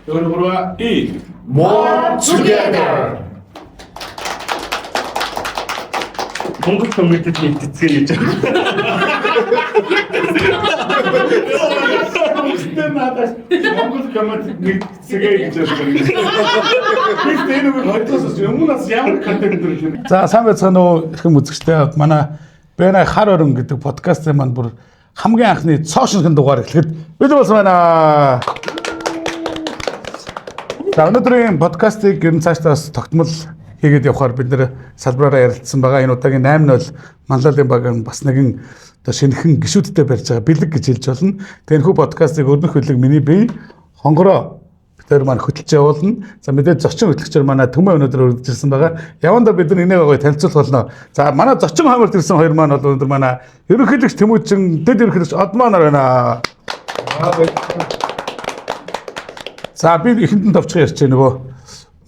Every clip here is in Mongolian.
Өөрөөр E. More together. Монгол community нэгтгэцгээ гэж байна. Монгол коммент нэгтгэцгээ гэж байна. Би энэ үг хотлоос өмнөөс ямар контент төрж байна. За сайн байцгаана уу эрхэм үзэгчдээ. Манай Бэна хар орон гэдэг подкастын маань бүр хамгийн анхны цоошинхэн дугаар эхлэхэд бид болсон байна. За өнөөдрийн подкастыг гэрн цаашдаас тогтмол хийгээд явахаар бид нэр салбараараа ярилцсан байгаа. Энэ удаагийн 8-0 манлайлалын баг бас нэгэн одоо шинэхэн гишүүдтэй барьж байгаа бэлэг гэж хэлж болно. Тэрхүү подкастыг өрнөх хөлөг миний бие хонгороо тэр маань хөтлж явуулна. За мэдээж зочин хөтлөгчөр манай Төмөө өнөөдөр үргэлжилсэн байгаа. Яванда бид нар энийг гоё танилцуулах болно. За манай зочин хамарт ирсэн хоёр маань бол өнөөдөр манай ерөнхийлөгч Тэмүүжин, дэд ерөнхийлөгч Одмонор байна. За би эхэнд нь товчхон ярьж нөгөө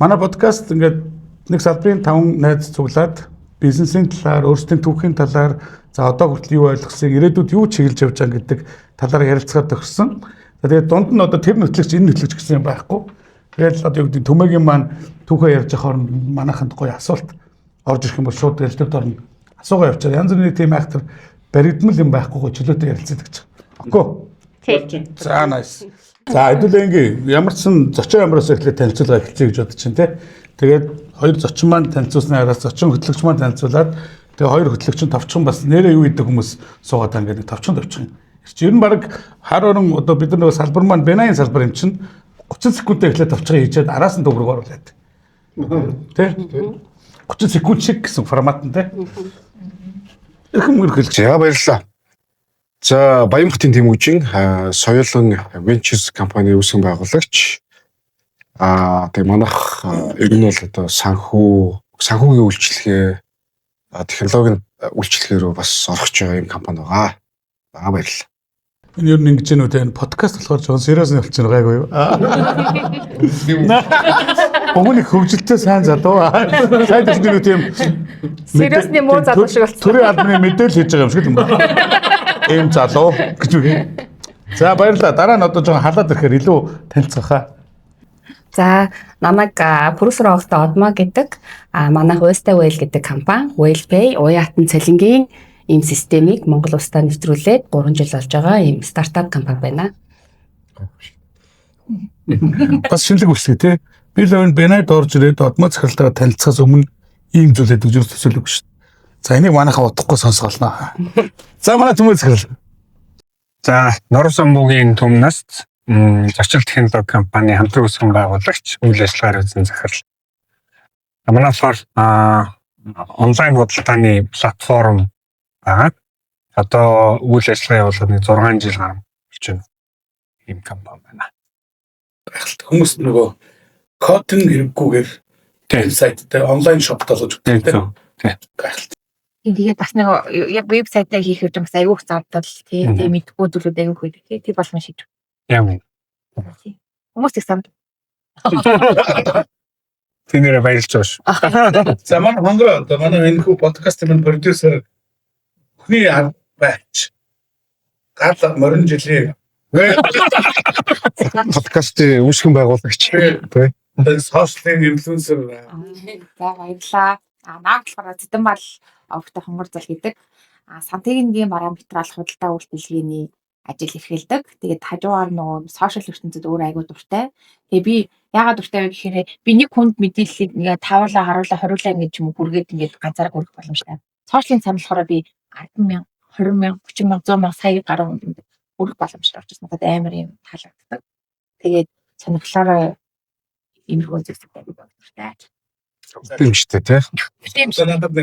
манай подкаст ингээд нэг салбарын 5 найз цуглаад бизнесийн талаар, өөрсдийн түүхийн талаар, за одоо хүртэл юу ойлгосон, ирээдүйд юу чиглэж явж байгаа гэдэг талаар ярилцахаар төгссөн. Тэгээд дунд нь одоо тэр нөтлөгч энэ нөтлөгч гэсэн юм байхгүй. Тэгээд одоо юу гэдэг Төмөгийн маань түүхээ ярьж ахаар манайханд гоё асуулт орж ирэх юм бол шууд гэлтэвд орно. Асуугаа явчаа. Янз бүрийн тийм айхтар баригдмал юм байхгүй чөлөөтэй ярилцдаг гэж. Окей. За nice. За хэдүүлээ ингээ ямар ч сан зочин амраас эхлээд танилцуулга эхэлчихье гэж бодож чинь тий. Тэгээд хоёр зочин маань танилцуулсны араас зочин хөтлөгч маань танилцуулаад тэгээд хоёр хөтлөгч нь товчхон бас нэрээ юу гэдэг хүмүүс суугаад байгаа ингээ товчхон. Ер нь баг хар орон одоо бид нар салбар маань Бэнаийн салбар юм чинь 30 секундтэй эхлээд товчхон хийчихэд араас нь төгрөг оруулаад. Тэ? 30 секунд шиг гэсэн формат нь тэ. Эрхэм үргэлж. За баярлалаа. За Баянбатын Тэмүүжин соёлын Ventures компани үүсгэн байгуулагч. Тэгээ манайх ер нь бол одоо санхүүгийн үйлчлэгээ технологийн үйлчлэгээ рүү бас орохж байгаа юм компани байгаа. Баярлалаа. Энэ ер нь ингэж нүү тэ подкаст болохоор жоохон сериус нь болчихно гайгүй юу? Өмнө хөвгөлтэй сайн залуу. Сайн төсний тийм сериусны муу залуу шиг болсон. Төрийн албаны мэдээлэл хийж байгаа юм шиг юм байна. Ийм залуу гэж үгүй. За баярлалаа. Дараа нь одоо жоохон халаад ирэхээр илүү танилцгаахаа. За намайг продюсер офтой Одмо гэдэг манайх Westway гэдэг компани WellPay уян хатан цалингийн ийм системийг Монгол улсад нэвтрүүлээд 3 жил болж байгаа ийм стартап компани байна. Бас шинэлэг үсгээ тий. Би л энэ Бэнайд орж ирээд Одмо захиралтайгаа танилцахаас өмнө ийм зүйлээд өгж төсөөлөг шүү. За энийг манайхаа удахгүй сонсголноо. За манай Төмөө захирал. За Норос амбуугийн Төмнөст зочин технологи компани хамтран үүсгэн байгуулагч үйл ажиллагаар үзэн захирал. Манайхаар онлайн худалдааны платформ байгаа. Одоо үйл ажиллагаа явуулаад 6 жил гарсан болж байна. Ийм компани байна. Гайхалтай хүмүүс нөгөө кодын хэрэггүйгээр тийм сайттай онлайн шоп толгож өгдөг тийм. Гайхалтай. Тэгээд бас нэг яг вебсайтаа хийх юм бас аягүй зардал тий мэдгүй зүйлүүд аягүй хөөд тий тэр болмоо шийдв. Яа. Хүмүүс их санд. Тэнэрэ баярлж байна. За манай хонгороо одоо манай энэ хүү подкастын продюсер хүний байж гал морин жилийн Подкастын үүсгэн байгуулагч. тий. Сошиалын инфлюенсер. За баярлаа. Наад болохоор Зэдэнбал овогтой хонгор зал гэдэг. Сантехникийн параметр алах худалдаа үйлчилгээний ажил эрхэлдэг. Тэгээд хажуугаар нөгөө сошиал ертөнцид өөр айгуу дуртай. Тэгээ би яагаад дуртай вэ гэхээр би нэг хүнд мэдээллийг ингээд тавуулаа харуулаа хориулаа ингэж юм хүргээд ингээд ганцаараа хүргэх боломжтой. Сошиалын цан болохоор би 10,000, 20,000, 30,000, 100,000 сая гаруй хүнд хүргэх боломжтой учраас надад амар юм таалагддаг. Тэгээд сонирхлоороо иймэрхүү зүйлстэй би дуртай. Тэмчтэй тий. Тийм За надад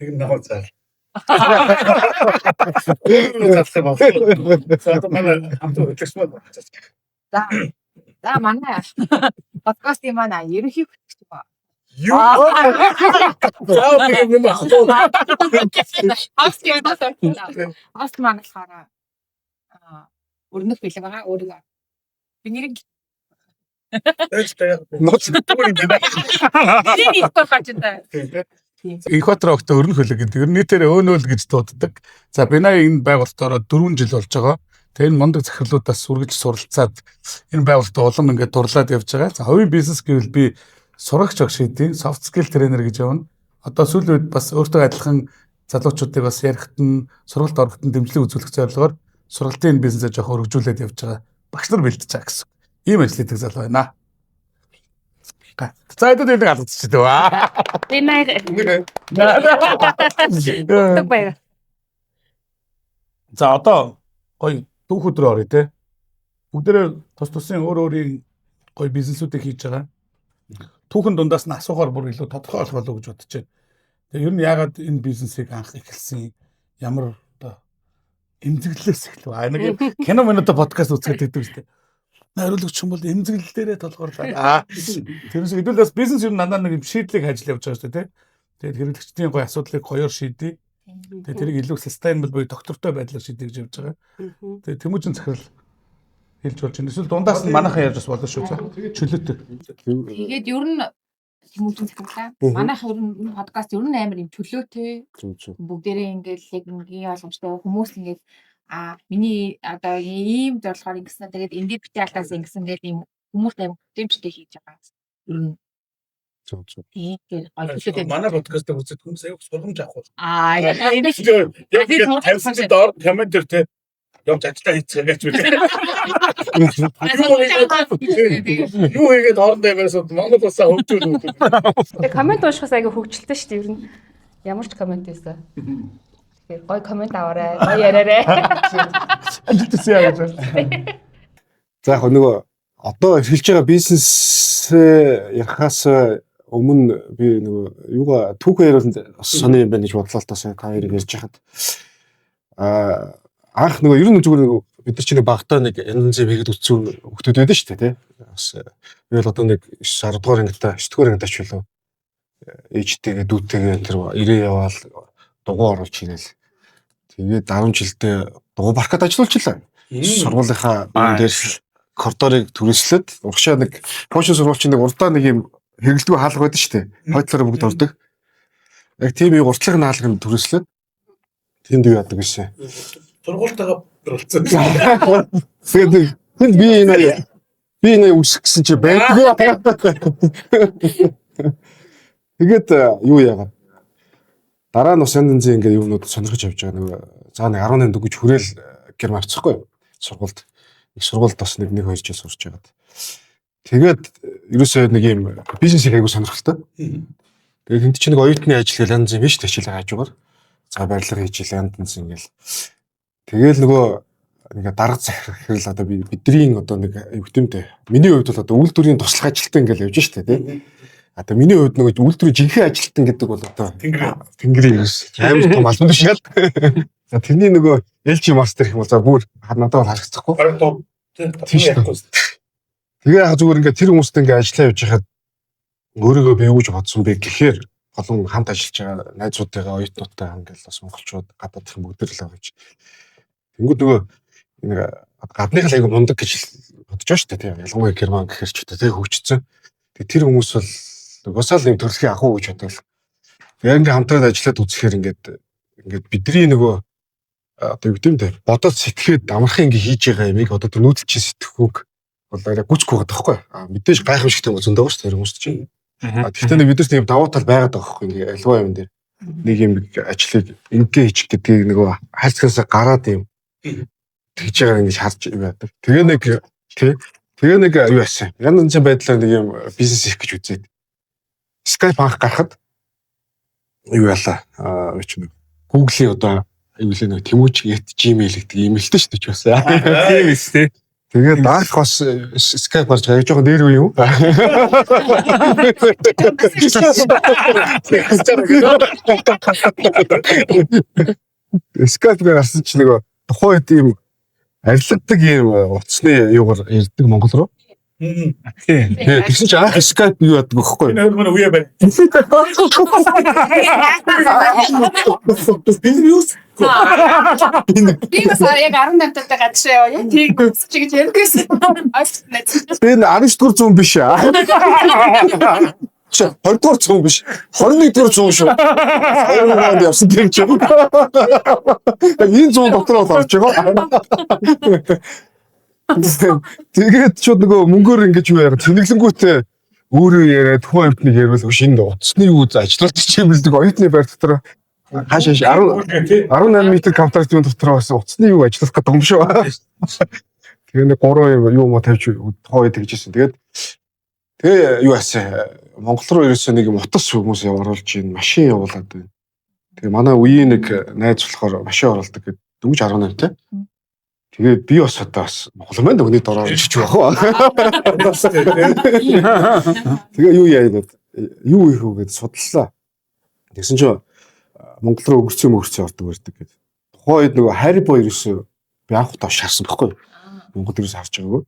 нэг нахаа цааш. За манай подкастын манай ерөнхий хөтлөгч ба. Юу? Аст маань болохоор өрнөх бэлэг байгаа өөрийгөө би нэрийг Ноц түүний байна. нэрийг ихтэй хажинтай. Инхбатор огт өрнөх хөлөг гэдэг. Ер нь нийтээр өөнөөл гэж дууддаг. За Бэнай энэ байгууллагаараа 4 жил болж байгаа. Тэгээ энэ мундаг захирлуудаас үргэлж суралцаад энэ байгууллагад улам ингээд дурлаад явж байгаа. За хувийн бизнес гэвэл би сурагч баг шийдیں۔ Soft skill trainer гэж явна. Одоо сүүлийн үед бас өөртөө адилхан залуучуудыг бас ярихт нь сургалт орохт нь дэмжлэг үзүүлэх зорилгоор сургалтын бизнесээ жоох өргөжүүлээд явж байгаа. Багш нар бэлдэж байгаа гэсэн. Ийм ажил хийдэг залуу байна. За эдгээр нэг алдчихсан дээ. Би нэр баяр. За одоо гоё түүх өдрөө орё те. Бүгдээрээ тус тусын өөр өөрийн гоё бизнесүүдийг хийж байгаа. Түүхэн дундаас нь асуухаар бүр илүү тодорхой болох болов уу гэж бодож байна. Тэгээ ер нь яагаад энэ бизнесийг анх эхэлсэн ямар одоо эмзэглэлээс эхлэв. Нэг кино минут подкаст үзгээд байдаг шүү дээ. Хариулагч юм бол эмзэглэл дээрээ толгоорлаа. Тэрнээс хэдүүл бас бизнес ер нь дандаа нэг юм шийдлийг ажил явж байгаа шүү дээ. Тэгээд хэрэглэгчдийн гоё асуудлыг гоёор шийдээ. Тэгээд тэрийг илүү sustainable буюу доктортой байдлаар шийдэж явж байгаа. Тэгээд тэмүүжин захирал хэлж болж байна. Эсвэл дундаас нь манайхан ярьж бас болно шүү дээ. Чөлөөтэй. Тэгээд ер нь тэмүүжин захирлаа. Манайхан ер нь подкаст ер нь амар юм чөлөөтэй. Бүгдээрээ ингээл яг ингийн ойлгомжтой хүмүүс ингээд миний одоо ийм зорилгоор ингэсэн. Тэгээд эндээ битээ алтаас ингэсэн гэдэг юм хүмүүст амар дэмжтэй хийж байгаа. Ер нь тийм гоё. Манай подкастыг үзээд хүмүүс аяг сургамж авах бол. Энэ яг тавьсан доор коммент дээр те явж ажиллаа хийцгээе гэж үү. Юу хийгээд хоорондоо яваасаа Монгол улсаа хөгжүүлнэ. Тэгээ комент уушхаас аяга хөгжилтэй шүү дээ ер нь. Ямар ч комент байсан. Тэгэхээр гоё комент аваарай, гоё яриарай. Ажилтсан яа гэж. За яг нөгөө одоо эхэлж байгаа бизнес ярахаас өмнө би нөгөө юугаа түүхээ яриулсан бас сони юм байна гэж бодлоо л тасаа та хоёрыг ярьж хахад анх нөгөө ер нь зүгээр нөгөө бид нар чинь багтаа нэг янз янзын хийгээд үтсэн хүмүүс байдаг шүү дээ тий. Бас би бол одоо нэг 10 дугаар ангитай 9 дугаар ангитай ч билүү. Ээжтэйгээ дүүтэйгээ тэр ирээ яваал дугуй оруулж хийгээл. Тэгээд 10 жилдээ дугуй баркад ажиллуулчихлаа. Сургуулийнхаа дээр коридорыг түрээслээд урагшаа нэг пошин сургуульч нэг урдаа нэг юм хэрэгэлдэггүй хаалга байдаг шүү дээ. Хойтлороо бүгд ордог. Яг тийм ийм уртлын хаалганд түрээслээд тэнд юу яадаг гэсэн. Сургуультайгаа болцсон. Тэгээд би энэ үсэх гэсэн чи байдгүй. Тэгээд юу яагаад дараа нь бас янз янзын ингээд юмнууд сонирхож явж байгаа нэг заа нэг 18 дэгэж хүрээл гэрм авчихгүй сургуульд. Их сургуульд бас нэг 2 жил сурч байгаад. Тэгээд ерөөсөө нэг юм бизнесийг айгу сонирхолтой. Тэгээд тэнд чинь нэг оюутны ажил гэл янз юм биш тэчил хажуугаар. За барилга хийж ил янз ингээл. Тэгэл нөгөө нэг дарга захирал одоо бидний одоо нэг өвтөмтэй. Миний хувьд бол одоо үйлдвэрийн туслах ажилтан ингээл явж штэ тий. Одоо миний хувьд нөгөө үйлдвэрийн жинхэнэ ажилтан гэдэг бол одоо тэнгэрийн ерөөс амар том албан тушаал. За тэрний нөгөө LG Master гэх юм бол за бүр надад бол харагдахгүй. Тэгээ яг зүгээр ингээд тэр хүмүүстэй ингээд ажиллаа явж хахад өөрийгөө би юу гэж бодсон бэ гэхээр голон хамт ажиллаж байгаа найзуудтайгаа оюутнуудтай ингээд бас монголчууд гадаадын бүгд л байгаа гэж. Тэнгүүд нөгөө нэг гадных л айгу мундаг гэж бодож байгаа шүү дээ тийм. Ялангуяа герман гэхэр ч одоо тийм хөгжсөн. Тэгээ тэр хүмүүс бол угсаал нэг төрөлхийн ахуй гэж бодог. Тэгээ ингээд хамтраад ажиллаад үзэхээр ингээд бидний нөгөө одоо юу гэмтэй бодоод сэтгэхэд амархан ингээ хийж байгаа юмыг одоо тэр нүүдэлчин сэтгэхүйг бол арай гүцэхгүй байгаа байхгүй. Мэдээж гайхамшигтай юм зөндөө шүү дээ хүмүүс чинь. Гэхдээ нэг бидээс нэг давуу тал байгаад байгаа байхгүй ингээ альва юм дээр нэг юм ажлыг ингээ хийчих гэдгийг нөгөө хайрцагаас гараад юм тэгж байгаа ингээ харж байдаг. Тэгээ нэг юу яасан. Янз янзын байдлаар нэг юм бизнес хийх гэж үзээд Skype анх гарахад юу яалаа. Google-ийн одоо аюулгүй нэг тэмүүж @gmail гэдэг имэйлтэй шүү дээ ч бас. Тийм ээ. Тэгээд даах бас Skype гарч байгаа жоохон дээр үе юм. Skype гарсан ч нөгөө тухайн үед ийм арилгадаг ийм утасны юугаар ирдэг Монгол руу. Тэгсэн чи анх Skype юу яадаг вэ? Энэ өөрөө үе байна. Би бас яг 18 таатай гадшаа яа. Тийг чи гэж ярьдагсэн. Би 19 дугаар зуун биш аа. чи 20 дугаар зуун биш. 21 дугаар зуун шүү. 2000 онд явсан тийм ч. Энэ зуун дотор бол орж байгаа. Тэгээд ч нөгөө мөнгөөр ингэж юу яагаад тэнэглэнгүүтээ өөрөө яриад хүн амтныг ярил шинэ утасны юу ажиллалт чимэлдэг оюутны байр дотор хаашаа 18 м контрактын дотор бас утасны юу ажиллах гэдэг юм шүү. Тэгээд нэг 3 юу мо тавьж тухай тэгжсэн. Тэгээ юу яасан Монгол руу ерөөсөө нэг утас хүмүүс оруулж ийн машин явуулаад байна. Тэгээ манай үеийн нэг найз болохоор машин оруулдаг гэдэг дөнгөж 18 те. Тэгээ би бас одоо бас Монголын өгний дор орж ич байх. Тэгээ юу яагаад юу их үгээд судаллаа. Тэгсэн чинь Монгол руу өгөрцөн ордог байдаг гэдэг. Тухайн үед нөгөө Harry Potter ерөөсөө би анх удаа шаарсан байхгүй. Монгол ерөөсөө харж байгаагүй.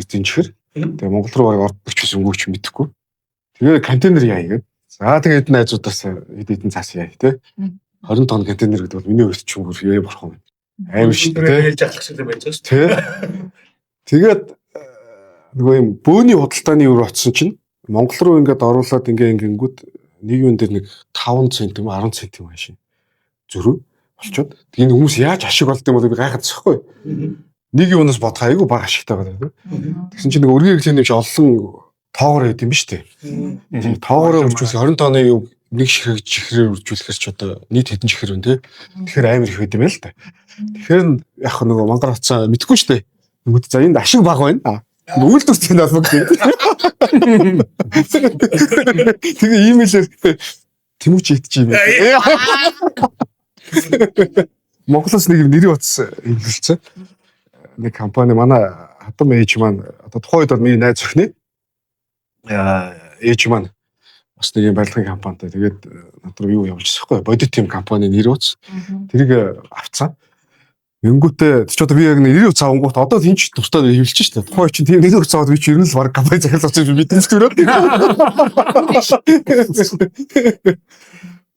Тийм чихэр. Тэгээ Монгол руу ордог ч гэсэн өнгөч мэдэхгүй. Тэгээ контейнер яа гэдэг. За тэгээд найзуудаас хэдэн цаас яа те. 20 тонн контейнер гэдэг бол миний өөрт ч юм бүр яа бурхан. Амар шиг те. Хэлж ахлах шиг байж байгаа шүү. Тэ. Тэгээд нөгөө юм бөөний худалдааны юу очсон чинь Монгол руу ингээд оруулаад ингэнгүүт нэг юун дээр нэг 5 цм 10 цм машин зөрүү болчоод тэгээд хүмүүс яаж ашиг болд юм бол би гайхаад захгүй. Нэг юунаас бодох айгүй бага ашигтай байгаа. Тэгсэн чинь нэг өргөн хэрэглээний чи олон тоогоор байд юм ба штэ. Тийм тоогоор үржүүлэх 20 тонны юу нэг чихрээр үржүүлэхэр ч одоо нийт хэдэн чихэр вэ те. Тэгэхээр амар их байд юм л та. Тэгэхээр яг нөгөө мангар хацаа мэдгүй штэ. Нүгд за энд ашиг бага байна. Үйлдвэртэй албаг тийм. Тэгээ имэйлээр тэмүүч идэж юм. Монголоос нэг нэрийн утас хэлсэн. Нэг компани манай хатам ээж маань одоо тухайн үед бол миний найз охины ээж маань бас нэг юм барилгын компанитай тэгээд над руу юу явуулчихсан байхгүй бодит тим компани нэр утас тэрийг авцсан. Энгүүтээ ч одоо би яг нэр утас авангууд одоо тэнч тусдаа хэвлэж штэ. Тухайн чинь тийм нэр утас аваад би ч ер нь л баг компани захиалж авчих биднес төрөөд.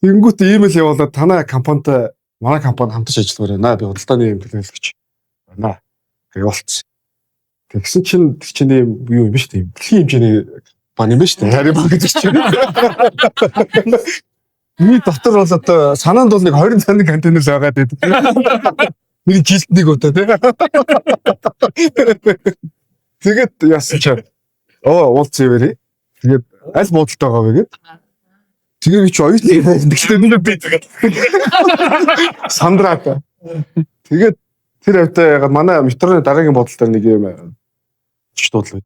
Энгүүтээ имэйл явуулаад танай компанитай манай компани хамтарч ажиллавар байна. Би худалдааны юм төлөөлөгч байна. Явуулсан. Тэгсэн чинь тэр чинь юу юм бэ штэ. Дэлхийн хэмжээний компани юм ба штэ. Хари баг гэж чинь. Миний дотор бол одоо санаанд бол нэг 20 цанны контейнер л байгаад байдаг. Миний жилд нэг удаа тий. Тэгээд яасан ч уулзъя вэ. Тэгээд аль бодолтой байгаа вэ гэд. Тэгээд чи оюутны нэгтэй нэг би сандраад. Тэгээд тэр хавтаа ягаад манай метроны дараагийн бодолтой нэг юм ч дуудлаа.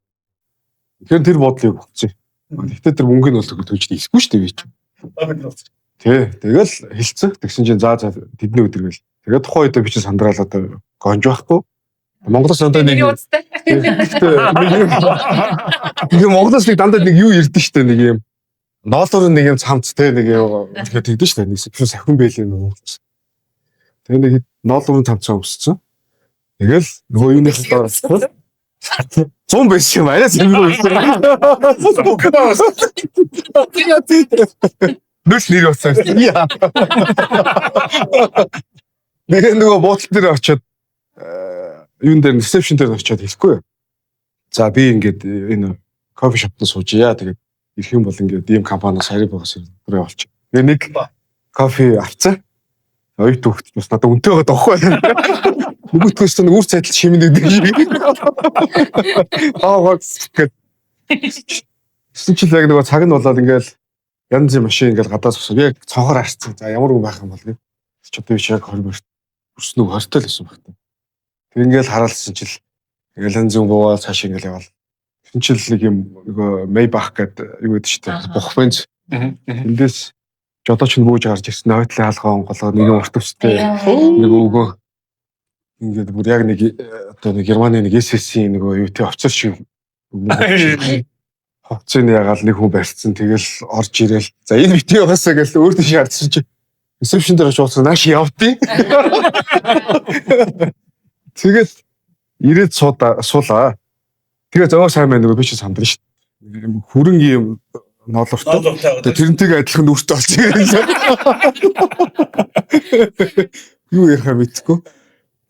Тэгэхээр тэр бодлыг өгцөө. Гэхдээ тэр мөнгөний бол төлж хийхгүй шүү дээ би чи. Тий, тэгэл хэлцэн. Тэгсэн чинь за тэдний өдргээл. Тэгээд тухайн үед би чи сандраал одоо гонж байхгүй. Монголоос одоо нэг гэхдээ Монголоос нэг дандаа нэг юу ирдэ штэ нэг юм. Ноолоор нэг юм цамц те нэг юм тэгээд тэгдэж штэ нэг сахин бэлээ нэг. Тэгээд нэг ноолоор цамц өмссөн. Тэгэл нөгөө юунаас доор 100 байсан юм арай зэмгүй байсан. Нүс нэр болсон. Нэг нөгөө боотл дээр очиод юун дээр ресепшн дээр очиод хэлэхгүй. За би ингээд энэ кофе шопт суужия. Тэгээд ирэх юм бол ингээд ийм компаниас хариг байгаас өөрөө олчих. Тэгээ нэг кофе авцаа. Оюут хөхт бас надад үнэтэй байгаа тоххой. Нөгөөдгөөс нэг үр цайдал шимнэгдэг шиг. Гэсэн чинь яг нөгөө цаг нь болоод ингээл янз бүрийн машин ингээл гадаас босоо. Яг цонхоор харцсан. За ямар хүн байх юм бол гэж. Ч одоо би яг 20 мөрт өснөг 20 тал байсан багтаа. Тэг ингээл хараалсан чил ингээл янз бүрийн буугаа цааш ингээл явал. Тэгсэн чил нэг юм нөгөө Maybach гэдэг юу гэдэг чинь бох бенз. Эндээс жодоо ч бууж гарч ирсэн. Ойтлын хаалгаа онголоо нэг урт өстэй нэг өгөө. Ингээд бүр яг нэг одоо нэг Германы нэг SS-ийн нөгөө юутэй офицер шиг хоцны ягаал нэг хүн барьцсан тэгэл орж ирээл за энэ битгий байгаасаа гэж өөртөө шаардсан чи ресепшн дээр очиулсан нааш явдیں۔ Тэгээд ирээд суулаа. Тэгээд зөөр сайн байна нөгөө би чи сандрна шүү дээ. Хүрэн юм ноолортой. Тэрнтэйг адилхан нүртэй болчихсон. Юу ярихаа мэдгүй.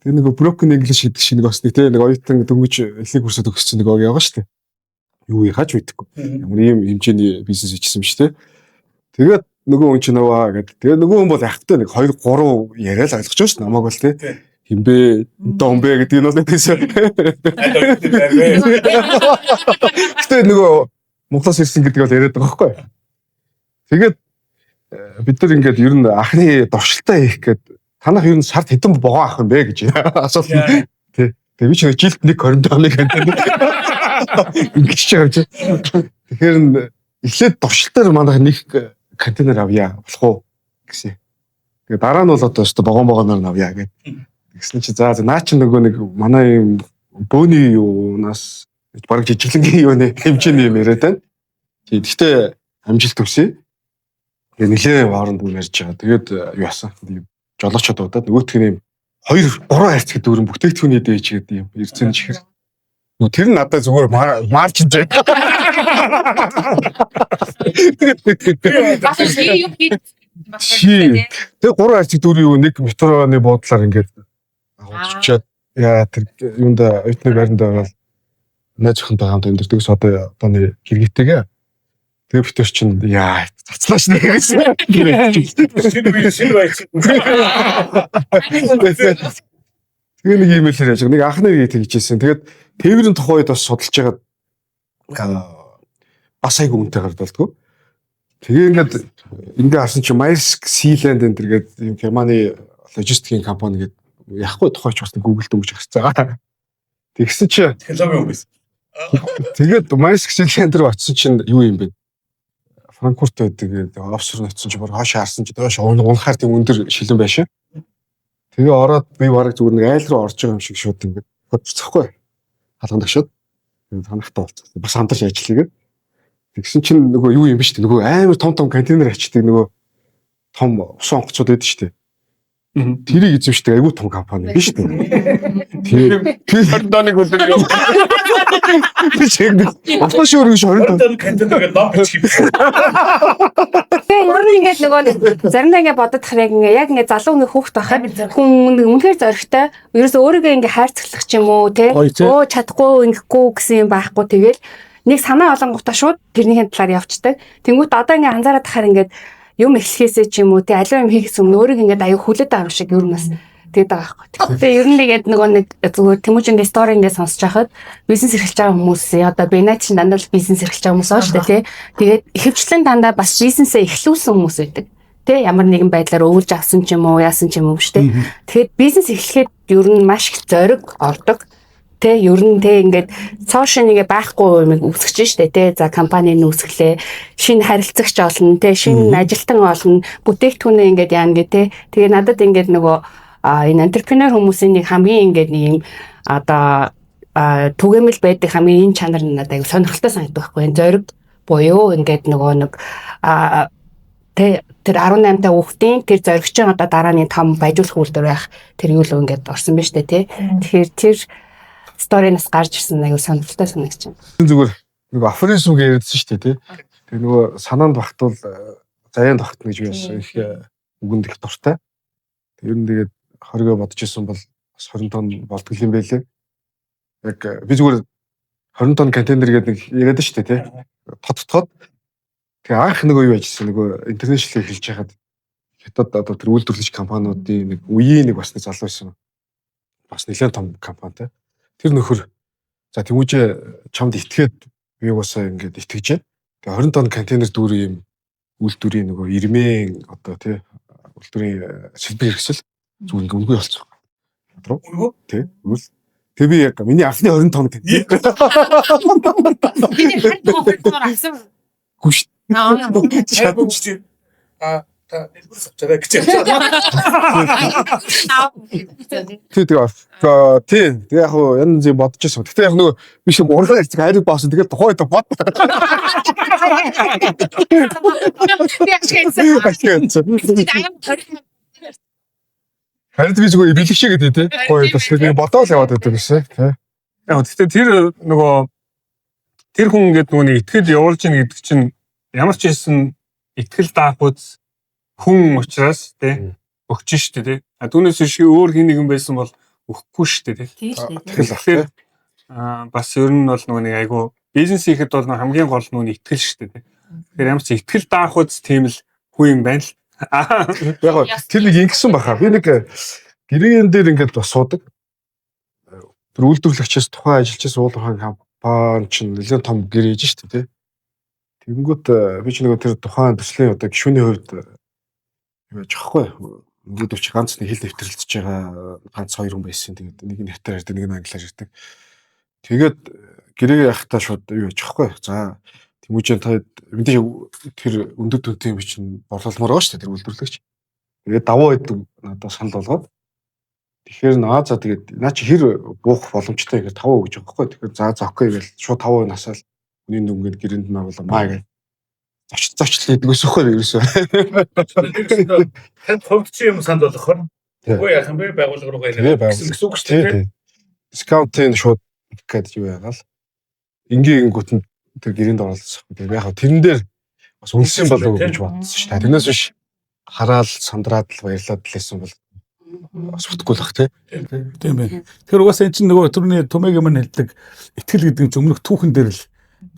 Тэгээ нэг broken English гэдэг шиг нэг бас нэг тийм нэг оюутан дөнгөж эхлэх курсад өгсөн нэг байгаа шүү дээ. юу яхаж мэдхгүй. Ямар ийм хэмжээний бизнес хийсэн биш те. Тэгээд нөгөө хүн чинь аваа гэдэг. Тэгээд нөгөө хүн бол ахтай нэг 2 3 яриа л ойлгож шүү дээ намайг бол те. Химбэ, домбэ гэдэг нь бол нэгсэн. Тэгээд нөгөө Монголоос ирсэн гэдэг бол яриад байгаа байхгүй. Тэгээд бид нар ингээд ер нь анхны дуршилтаа хийх гээд танах ер нь сард хэдэн богоо авах юм бэ гэж асуулт. Тий. Тэгээд би ч жилд нэг 20 тоног ингэж байгаа юм чи. Тэгэхээр эхлээд дуршилтаар манайх нэг контейнер авъя болох уу гэсэн. Тэгээд дараа нь бол одоо өстө богооноор нь авъя гэдэг. Тэгсэн чи за наа чи нөгөө нэг манай юм бөөний юунаас бараг жижиглэнгийн юуны хэмжээний юм яриад байна. Гэхдээ амжилт төсөө. Тэгээд нэлээ хооронд юм ярьж байгаа. Тэгээд юу яасан? Жолоочод удаад нөгөөх нь юм 2 3 хайрцаг дүүрэн бүтээгдэхүүний дээж гэдэг юм ирсэн чихэр. Тэр нь надад зүгээр маржин зэ. Тэгээд 3 хайрцаг дүүрэн юу нэг метроны буудлаар ингээд авчиж яа тэр юунда оюутны байранд байгаа найз охинтой хамт амьдэрдэгс одооны гэргитэйгээ тэгээ битэр чинь яа цацлаач нэ гэсэн. Шинэ байц. Тэгээ нэг имэйлээр яаж нэг анхны тэгжсэн. Тэгээд тээврийн тухайд бас судалж байгаад бас айгу үнэтэй гардалдгүй. Тэгээ ингээд харсан чи Maersk Sealand энэ төргээд юм Германы логистикийн компани гэдэг яахгүй тухайч бас Google дөнгөж харцгаа. Тэгсэн чи Технологи юм байсан. тэгээд Maersk Sealand руу очсон чинь юу юм бэ? Франкфурт байдаг офсор очсон чи бүр хойш харсан чи доош унахаар тийм өндөр шилэн байшаа. Тэгээ ороод би бараг зүгээр нэг айл руу орж байгаа юм шиг шууд ингээд бодчихгүй. Халганд өгшөд. Тэгээд танахтаа болчихсон. Бас хамтарч ажиллая гэдэг. Тэгсэн чинь нөгөө юу юм биш үү? Нөгөө амар том контейнер ачдаг нөгөө том усан онгоцууд байдаг шүү дээ. Тэрийг эзэмшдэг айгүй том компани биш үү? Тэр доныг үлдээ. Автошоур гэж 20 контейнер гэдэг ном бичих юм. Тэгээ ер нь ингээд нөгөө заримдаа ингээд бодох яг ингээд залуу нэг хүүхэд байхад хүн үнэхээр зоригтой. Ерөөсөө өөрийгөө ингээд хайрцаглах ч юм уу те. Оо чадахгүй ингэхгүй гэсэн юм байхгүй. Тэгэл нэг санаа олонгуудаа шууд тэрнийхэн талаар явцдаг. Тэнгүүт одоо ингээд анзаараад тахаар ингээд юм эхлэхээсээ ч юм уу те аливаа юм хийхээс өмнө өөрийг ингээд аюу хүлээд байгаа юм шиг ер нь бас тэгээд байгаа байхгүй. Тэгээ ер нь нэгэд нөгөө нэг зүгээр Тэмүүжингийн стори ингээд сонсож байхад бизнес эрхэлж байгаа хүмүүс одоо Бенат чинь дандаа л бизнес эрхэлж байгаа хүмүүс аа шүү дээ тий. Тэгээд ихэвчлэн дандаа бас бизнесээ эхлүүлсэн хүмүүс байдаг. Тэ ямар нэгэн байдлаар өвлж авсан ч юм уу яасан ч юм уу шүү дээ. Тэгэхээр бизнес эхлэхэд ер нь маш их зориг ордог. Тэ ер нь тэ ингээд цоошин нэгэ байхгүй юм үүсгэж штэ тэ за компани нь үүсгэлээ шинэ харилцагч олно тэ шинэ ажилтан олно бүтээгдэхүүнээ ингээд яана гэ тэ тэгээ надад ингээд нөгөө энэ энтерпренер хүмүүсийн нэг хамгийн ингээд нэг юм одоо түгээмэл байдаг хамгийн энэ чанар нь надад аяг сонирхолтой санагддаг байхгүй зориг буюу ингээд нөгөө нэг тэр 18 та хүүхдийн тэр зоригчийн одоо дарааны том баяжуулах үйлдвэр байх тэр юу л ингээд орсон байна штэ тэ тэгэхээр тэр сторинаас гарч ирсэн аяг сонирхолтой санагдаж байна. Зүгээр нөгөө афоризм ярьдсан шүү дээ тий. Тэгээ нөгөө санаанд багтвал заяанд багтна гэж би бас их үгэнд их дуртай. Ер нь тэгээд хоригоо бодож исэн бол бас 20 тонн болдго юм байлээ. Яг би зүгээр 20 тонн контейнер гэдэг нэг яриад шүү дээ тий. Тод. Тэгээ анх нөгөө юу ажилласан нөгөө интернэшнл эхэлж байхад хятад одоо тэр үйлдвэрлэгч компаниудын нэг үеийн нэг бас нэг залуу байсан. Бас нэлээд том компанитай. Тэр нөхөр за Тэмүүжээ чамд итгээд би угаасаа ингээд итгэжээ. Тэгээ 20 тонн контейнер дүүрэн юм үйлдвэрийн нөгөө ирмэн одоо тий үйлдвэрийн шилбэр хэрэгсэл зүгээр ингээд үнгүй болчихсон. Үнгүй тий. Тэгээ би яг миний анхны 20 тонн контейнер. Миний хань тонн авсан. Гүш. Шатч. Та нэлбэр савчаарай гэж ярьсан. Тийм яг хуу янз юм бодож байсан. Гэтэ яг нөгөө биш юм урлаа ярьдаг хайрыг баасан. Тэгээд тухайд бод. Харин би зүгээр бэлгшээ гэдэг тий. Тухайд бас нэг бодоол яваад байдаг гэсэн тий. Яг гэхдээ тэр нөгөө тэр хүн гэдэг нүг итгэл явуулж ийн гэдэг чинь ямар ч хэлсэн итгэл даахуйц хүн учраас тий өгч штэ тий. Түүнээс биш өөр хин нэгэн байсан бол өгөхгүй штэ тий. Тэгэхээр бас ер нь бол нөгөө нэг айгу бизнес хийхэд бол хамгийн гол нь итгэл шүү дээ. Тэгэхээр ямар ч итгэл даах үз тийм л хүн юм байна л. Яг тэр нэг ингэсэн баха. Би нэг гэрэээн дээр ингээд бас суудаг. Тэр үйлдвэрлэгчээс тухайн ажилчаас уулын компани чинь нэлээд том гэрээж шүү дээ. Тэгэнгүүт би ч нэг тэр тухайн төслийн одоо гишүүний хувьд юу яж ахгүй. Ингээд өч ганц нэг хэл нэвтрэлдэж байгаа ганц хоёр хүн байсан. Тэгээд нэг нь хятаар ярьдаг, нэг нь англиар ярьдаг. Тэгээд гэрээгээ яхахтаа шууд юу яж ахгүй. За Тэмүүжин та мэдээж тэр өндөр түнтэй юм чинь борлуулмаар байгаа шүү дээ тэр үйлдвэрлэгч. Тэгээд давуу байдаг надад санал болгоод тэгэхээр за тэгээд наа чи хэр буух боломжтой гэж 5% гэж байгаа байхгүй. Тэгэхээр за окей гэж шууд 5% насаал үнийн дүнгээд гэрээнд нь оруулаа маа гэж зочд хийдэг өсөхөр ерөөсөө. Танд хувьд чи юм санд болохоор үгүй яах юм бэ байгууллага руугаа ирэх гэсэн үг шүү дээ. Дискаунтын шууд гэдэг юу яагаал. Ингийн гүтэн тэр гэрээнд оруулсан. Тэгээд яг тэрэн дээр бас үнсэн болов уу гэж бодсон шүү дээ. Тэрнээс биш хараал сандраад л баярлаад лээсэн бол бас утгагүй л бах тийм байна. Тэр угаасаа эн чинь нөгөө түрүүний төмөгийн мань хэлдэг итгэл гэдэг нь өмнөх түүхэн дээр л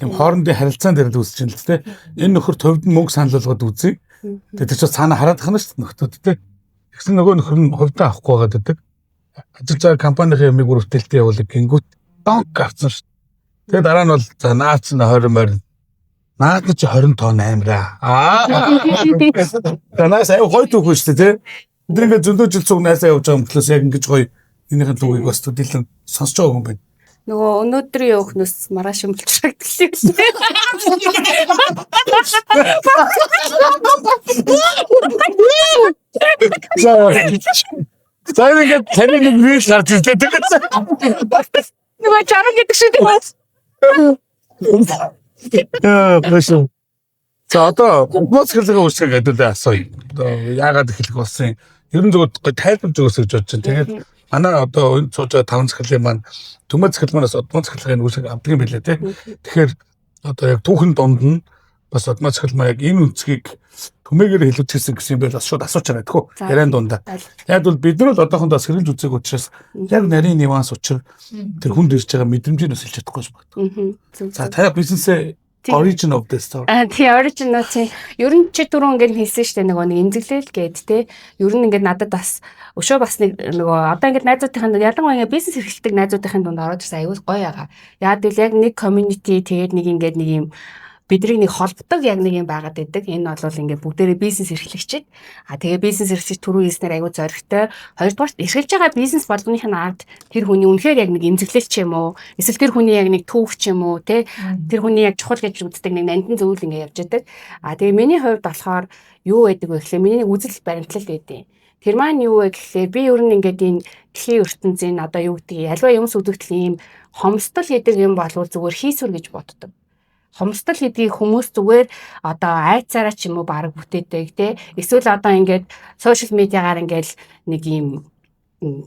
тийм хоорондын харилцаан дээр л үүсэж байна л тийм. Энэ нөхөр төвд нь мөнгө санал болгоод үзье. Тэгээд тэр чинь цаана хараад хана шүү дээ нөхдүүд тийм. Тэгсэн нөгөө нөхөр нь хувьдаа авахгүй байгаад байдаг. Ажил заа компанийн ямиг бүртэлтэй явуулах гингүүт донк авсан шүү. Тэгээд дараа нь бол за наац нь 20 морь. Наад нь чи 20 тонн амираа. Танаас аяа гоё түүх шүү дээ тийм. Бид ингээд зөндөө жил цугнаасаа явж байгаа мөлөөс яг ингэж гоё энийхэн түүхийг бас төдийлөн сонсож байгаа юм байна. Нөгөө өнөөдрийн өөхнөөс маргааш юм болчихдаг л За ингээд таны нэг виш харж ирдэг гэсэн. нөгөө чарга гэдэг шүү дээ. Бэсэн. За одоо моцгорлог үүсгэх гэдэг асууя. Одоо яагаад эхлэх болсон юм? Ер нь зөвхөн тайлбарж өгөөс гэж бодож байна. Тэгээд манай одоо энэ сууж байгаа 5 захирлын маань төмөө захирлмаас одмоо захирлын үүсгэх авдаг юм билээ тий. Тэгэхээр одоо яг түүхэн донд нь бас одмоо захирал маань яг энэ үнцгийг төмөөгөр хэлүүлчихсэн гэсэн юм байл бас шууд асууж байгаа гэхүү. Яриан дундаа. Яг бол бид нар л одоохондоо сэргэлж үзэх учраас яг нарийн нюанс учир тэр хүнд ирж байгаа мэдрэмжийг өсөлж чадахгүй ш багт. За та бизнесээ origin of the story. Тий origin тий. Ер нь чи түрүүн ингээд хэлсэн шүү дээ нөгөө нэг эмзэглэл гээд тий. Ер нь ингээд надад бас өшөө бас нэг нөгөө одоо ингээд найзуудынхаа ялангуяа бизнес эрхэлдэг найзуудынхаа дунд ороод ирсэн аюул гоё яага. Яг л яг нэг community тэгээд нэг ингээд нэг юм бидний нэг холбдог яг нэг юм байгаад байдаг. Энэ бол ингээд бүгдээрээ бизнес эрхлэгчид. Тэгээ бизнес эрхлэгч түрүү хэлснээр аюул зоригтой. Хоёрдугаар эрхэлж байгаа бизнес болгоных нь ард тэр хүний үнэхээр яг нэг эмзэглэл ч юм уу, эсвэл тэр хүний яг нэг түүх ч юм уу, тэ тэр хүний яг чухал гэж үздэг нэг нандин зөвлөл ингээд явж байдаг. Тэгээ миний хувьд болохоор юу байдаг вэ гэхлээр миний нэг үзэл баримтлал байдаг. Тэр маань юу вэ гэхлээр би ер нь ингээд энэ дэлхийн ертөнцийн одоо юу гэдэг альва юмс үзэгдэл ийм хомсдол гэдэг юм болвол зүгээр хийсвэр гэж боддог. Хомсдол гэдгийг хүмүүс зүгээр одоо айцаараа ч юм уу баг бүтээдэг те эсвэл одоо ингээд сошиал медиагаар ингээд нэг юм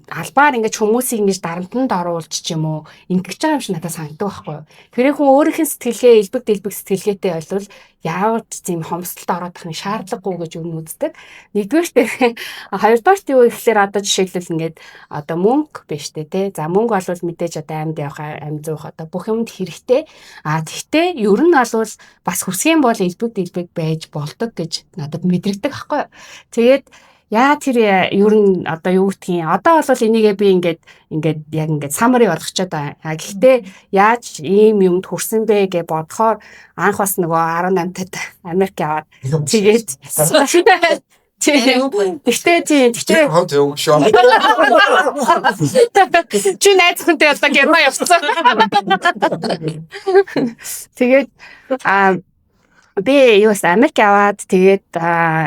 албаар ингээд хүмүүсийг ингэж дарамтанд оруулж ч юм уу ингэж байгаа юм шиг надад санагддаг байхгүй юу. Тэр хүн өөрийнх нь сэтгэлгээ элбэг дэлбэг сэтгэлгээтэй болвол яавал тийм хомсдолд ороодох нь шаардлагагүй гэж өвн үздэг. Нэгдүгээр хоёрдугаар юу гэхэлэр одоо жишээлбэл ингээд одоо мөнгө биш үү те. За мөнгө болвол мэдээж одоо амьд явах амьд зуух одоо бүх юмд хэрэгтэй. Тэгтээ ер нь болвол бас хүсэх юм бол элбэг дэлбэг байж болдог гэж надад мэдрэгдэг байхгүй юу. Тэгээд яа тэр ер нь одоо юу гэдгийг одоо бол энийгээ би ингээд яг ингээд summary болгочоод байгаа. Гэхдээ яаж ийм юмд хүрсэн бэ гэж бодохоор анх бас нөгөө 18 тад Америк яваад тэгээд тэгтээ хавд явах шүү. чи найз хүнтэй одоо гэрмаа явцсан. Тэгээд би юус Америк яваад тэгээд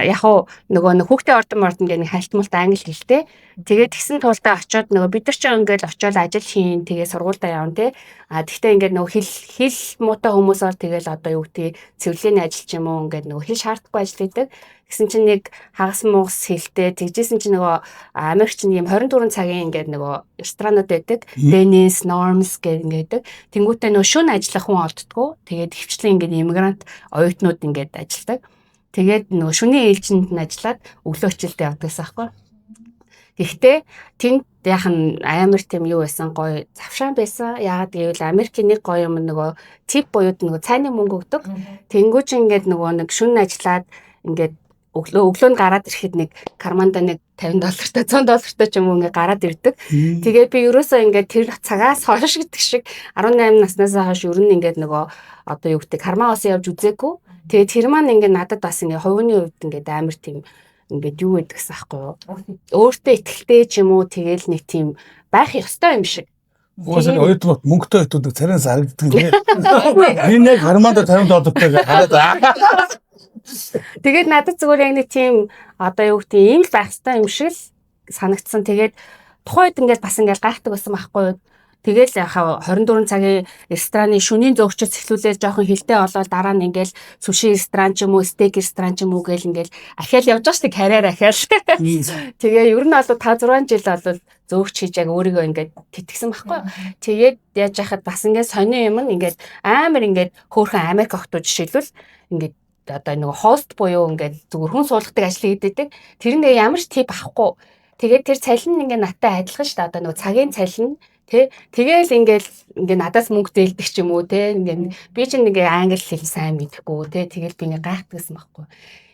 яг нөгөө хүүхдээ ордон гэх нэг хальтмалт англи хэлтэй. Тэгээд тэгсэн тулдаа очиод нөгөө бид нар ч ингээд очиод ажил хийн тэгээд сургуультай явна те. Тэгтээ ингээд нөгөө хэл муутай хүмүүс бол тэгэл одоо юу гэдэг цэвэрлэгийн ажил ч юм уу ингээд нөгөө хэл шаардахгүй ажил хийдэг. Тэгсэн чинь нэг хагас муус хэлтэй тэгжсэн чинь нөгөө Америк чинь ийм 24 цагийн ингээд нөгөө ресторанууд байдаг. Dennis, Norms гэдэг. Тэнгүүтээ нөгөө шөнө ажиллах хүн олддгоо. Тэгээд хвчлэн ингээд иммигрант оюутнууд ингээд ажилладаг. Тэгээд нөгөө шөнийн ээлжинд нь ажиллаад өглөө хичээлдээ явдаг гэсэн аахгүй. Гэхдээ яхан амар тийм юу байсан гоё завшаан байсан. Яагаад гэвэл Америкийн нэг гоё юм нөгөө тип буюуд нөгөө цайны мөнгө өгдөг. Тэнгүү чи ингээд нөгөө нэг шүн ажиллаад ингээд өглөө нь гараад ирэхэд нэг карманда нэг $50 $100 ч юм уу ингээд гараад ирдэг. Тэгээд би ерөөсөө ингээд тэр цагаас хойш гэдэг шиг 18 наснаас хойш ер нь ингээд нөгөө одоо юу гэдэг карма ус явж үзээгүй. Тэгээд тэр маань ингээд надад бас ингээд хувийн хувьд ингээд амар тийм ингээд юу гэдэг гэсэн аахгүй юу. Өөртөө ихтэй ч юм уу тэгэл нэг тийм байх ёстой юм шиг. Уусаа оюутнууд мөнгөтэй оюутнууд царайнаас харагддаг нэ. Энэ яг $50 хараад Тэгээд надад зүгээр яг нэг тийм одоо юу гэдэг ийм л байх ёстой юм шиг л санагдсан. Тэгээд тухайд ингээд бас ингээд гайхдаг байсан байхгүй юу. Тэгэл яхаа 24 цагийн рестораны шөнийн зөөгчөс эхлүүлээд жоохон хилтэй болоод дараа нь ингээл суши ресторан ч юм уу, стейк ресторан ч юм уу гэл ингээл ахиал явж байгаа шүү дээ, карьер ахиал. Тэгээ ер нь бол 5-6 жил бол зөөгч хийж яг өөрийгөө ингээд тэтгсэн байхгүй. Тэгээд яаж яхад бас ингээд сони юм ингээд амар ингээд хөөрхөн Америк охтууд жишээлбэл ингээд одоо нэг хост буюу ингээд зүгээр хүн суулгадаг ажил хийдэг. Тэр нэг ямар ч тип авахгүй. Тэгээд тэр цалин ингээд наттай адилхан шүү дээ. Одоо нэг цагийн цалин тэгэл ингээд надаас мөнгө зээлдэг ч юм уу ингээд би чинь нэг англи хэл сайн мэдэхгүй тэгэл би ингээд гайхдагсан байхгүй.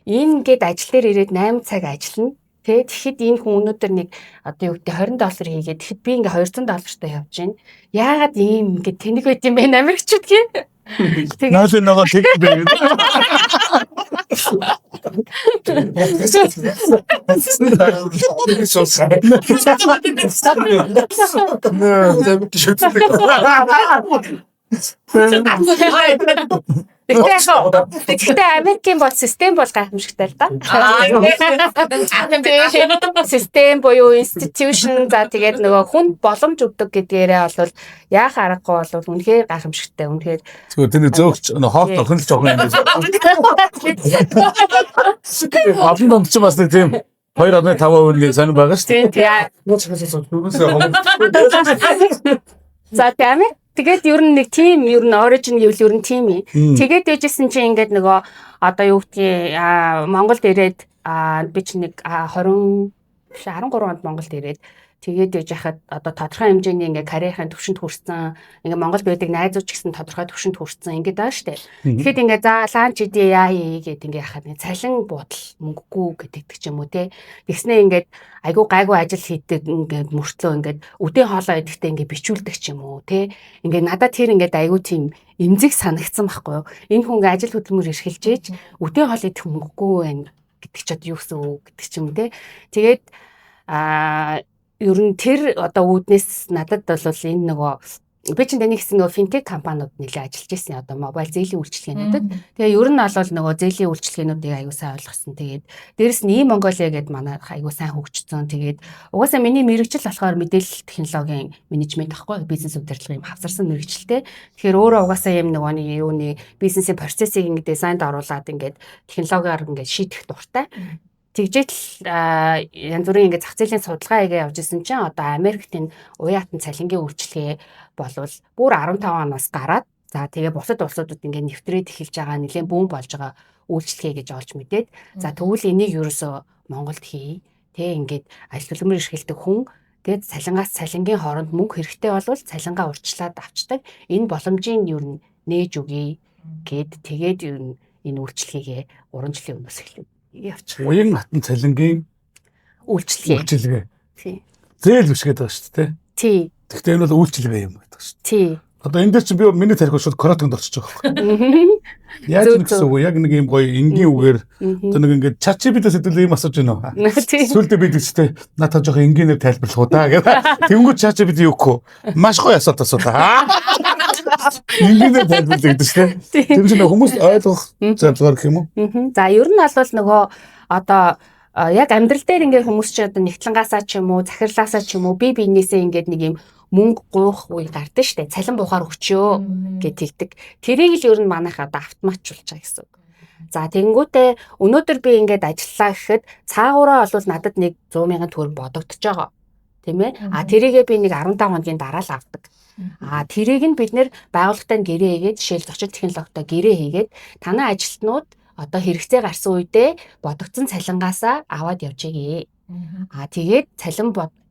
Энэ ингээд ажил дээр ирээд 8 цаг ажиллана. Тэгэхэд энэ хүн өнөөдөр нэг одоо юу гэдэг $20 хийгээд тэгэхэд би ингээд $200 явж байна. Яагаад ийм ингээд тэнэг байт юм бэ Америкчууд гин? Нааши нөгөө тэг бэ. Тэгтээ Америкийн бол систем бол гайхамшигтай л да. Систем буюу institution за тэгээд нөгөө хүн боломж өгдөг гэдгээрээ бол яах аргагүй бол үнэхээр гайхамшигтай. Үнэхээр зүгээр тэний зөөгч хоолт охин л жоохон юм. Олон донд ч бас нэг тийм 2.5% нэг сонир байгаа шүү дээ. За тийм ээ. Тэгээд ер нь нэг тим ер нь origin гэвэл ер нь тим юм. Тэгээд дэжсэн чинь ингээд нөгөө одоо юу гэдгийг Монголд ирээд би чинь нэг 13 онд Монголд ирээд тэгээд ээж яхад одоо тодорхой хэмжээний ингээд карьерийн төвшөнд хүрсэн. Ингээд Монголд байдаг найзууч гэсэн тодорхой төвшөнд хүрсэн ингээд байгаа шүү дээ. Тэгэхэд ингээд за ланч идэ яа гээд ингээд яхад нэг цалин буудал мөнгөгүй гэдэг ч юм уу те. Тэгснээ ингээд айгу гайгүй ажил хийдэг ингээд мөртлөө ингээд үдийн хоолоо идэхдээ ингээд бичүүлдэг ч юм уу те. Ингээд надад тэр ингээд айгу тийм эмзэг санагдсан байхгүй юу. Энэ хүн ажил хөдөлмөр эрхэлж ээж үдийн хоол идэх мөнгөгүй байна гэдэг ч одоо юу гэсэн үг гэдэг ч юм те. Тэгээд ер нь тэр одоо үүднээс надад бол энэ нөгөө би чинь таны гэсэн нөгөө финтек компаниуд нэлээд ажиллаж байсан одоо мобайл зээлийн үйлчилгээнүүдэд. Тэгээ ер нь бол нөгөө зээлийн үйлчилгээнүүдийг аягүй сайн ойлгосон. Тэгээд дээрэс нь Mongolia гэдэг манай аягүй сайн хөгжсөн. Тэгээд угаасаа миний мэрэгжил болохоор мэдээлэл технологийн менежмент ахгүй бизнес удирдлага юм хавцарсан мэрэгжилтэй. Тэгэхээр өөрөө угаасаа юм нөгөө нэг юуны бизнесийн процессыг ингэ дизайнд оруулаад ингээд технологиар ингээд шийдэх дуртай. Тэгжэл янз бүрийн ингээд зах зээлийн судалгаа хийгээ явж исэн чинь одоо Америкт энэ уян хатан цалингийн үйлчилгээ болвол бүр 15 оноос гараад за тэгээ бусад улсуудад ингээд нэвтрээд эхэлж байгаа нэлээд бүүн болж байгаа үйлчилгээ гэж олж мэдээд за тэгвэл энийг ерөөсөө Монголд хий тэг ингээд ажил хөдөлмөр эрхэлдэг хүн тэгээд цалингаас цалингийн хооронд мөнгө хэрэгтэй болвол цалингаа урьдчилаад авчдаг энэ боломжийн юу нээж өгье гэд тэгээд юу энэ үйлчилгээгээ 3 жилийн өмнөөс эхлэв. Уян хатан цалингийн үйлчилгээ. Тий. Зээл биш гэдэг байгаа шүү дээ. Тий. Гэхдээ энэ бол үйлчилгээ юм гэдэг шүү дээ. Тий. Одоо энэ дээр чинь би миний тарих шууд коротонд орчиж байгаа байхгүй. Яаж нэг гэсэн үг яг нэг юм гоё энгийн үгээр одоо нэг ингээд ChatGPT-ээс хэдүүл юм асууж байна уу? Сүүлдээ би тэгчтэй надад жоохон энгийнээр тайлбарлах уу даа гэдэг. Тэнгүүд ChatGPT юу гэв? Маш гоё асуулт асуулаа. Энгийнээр тайлбарлах гэдэг шүү дээ. Тэр чинь хүмүүс ойлгох зорилгоор гэх юм уу? За ер нь бол нөгөө одоо яг амьдрал дээр ингээд хүмүүс чи одоо нэгтлангасаа ч юм уу захирлаасаа ч юм уу би биенээсээ ингээд нэг юм мөнгө гуйх үе гардаг штэ цалин буухаар өчөө гэж тэгдэг. Тэрийг л ер нь манайх одоо автоматжуулж байгаа гэсэн үг. За тэгэнгүүтээ өнөөдөр би ингээд ажиллаа гэхэд цаагаараа бол надад нэг 100,000 төгрөг бодогдож байгаа. Тийм ээ? Тэрийгээ би нэг 15 хоногийн дараа л авдаг. Тэрийг нь бид нэр байгууллагатай гэрээ хийгээд жишээл зочид технологитой гэрээ хийгээд танай ажилтнууд одоо хэрэгцээ гарсан үедээ бодогдсон цалингаасаа аваад явж игээ. Тэгээд цалин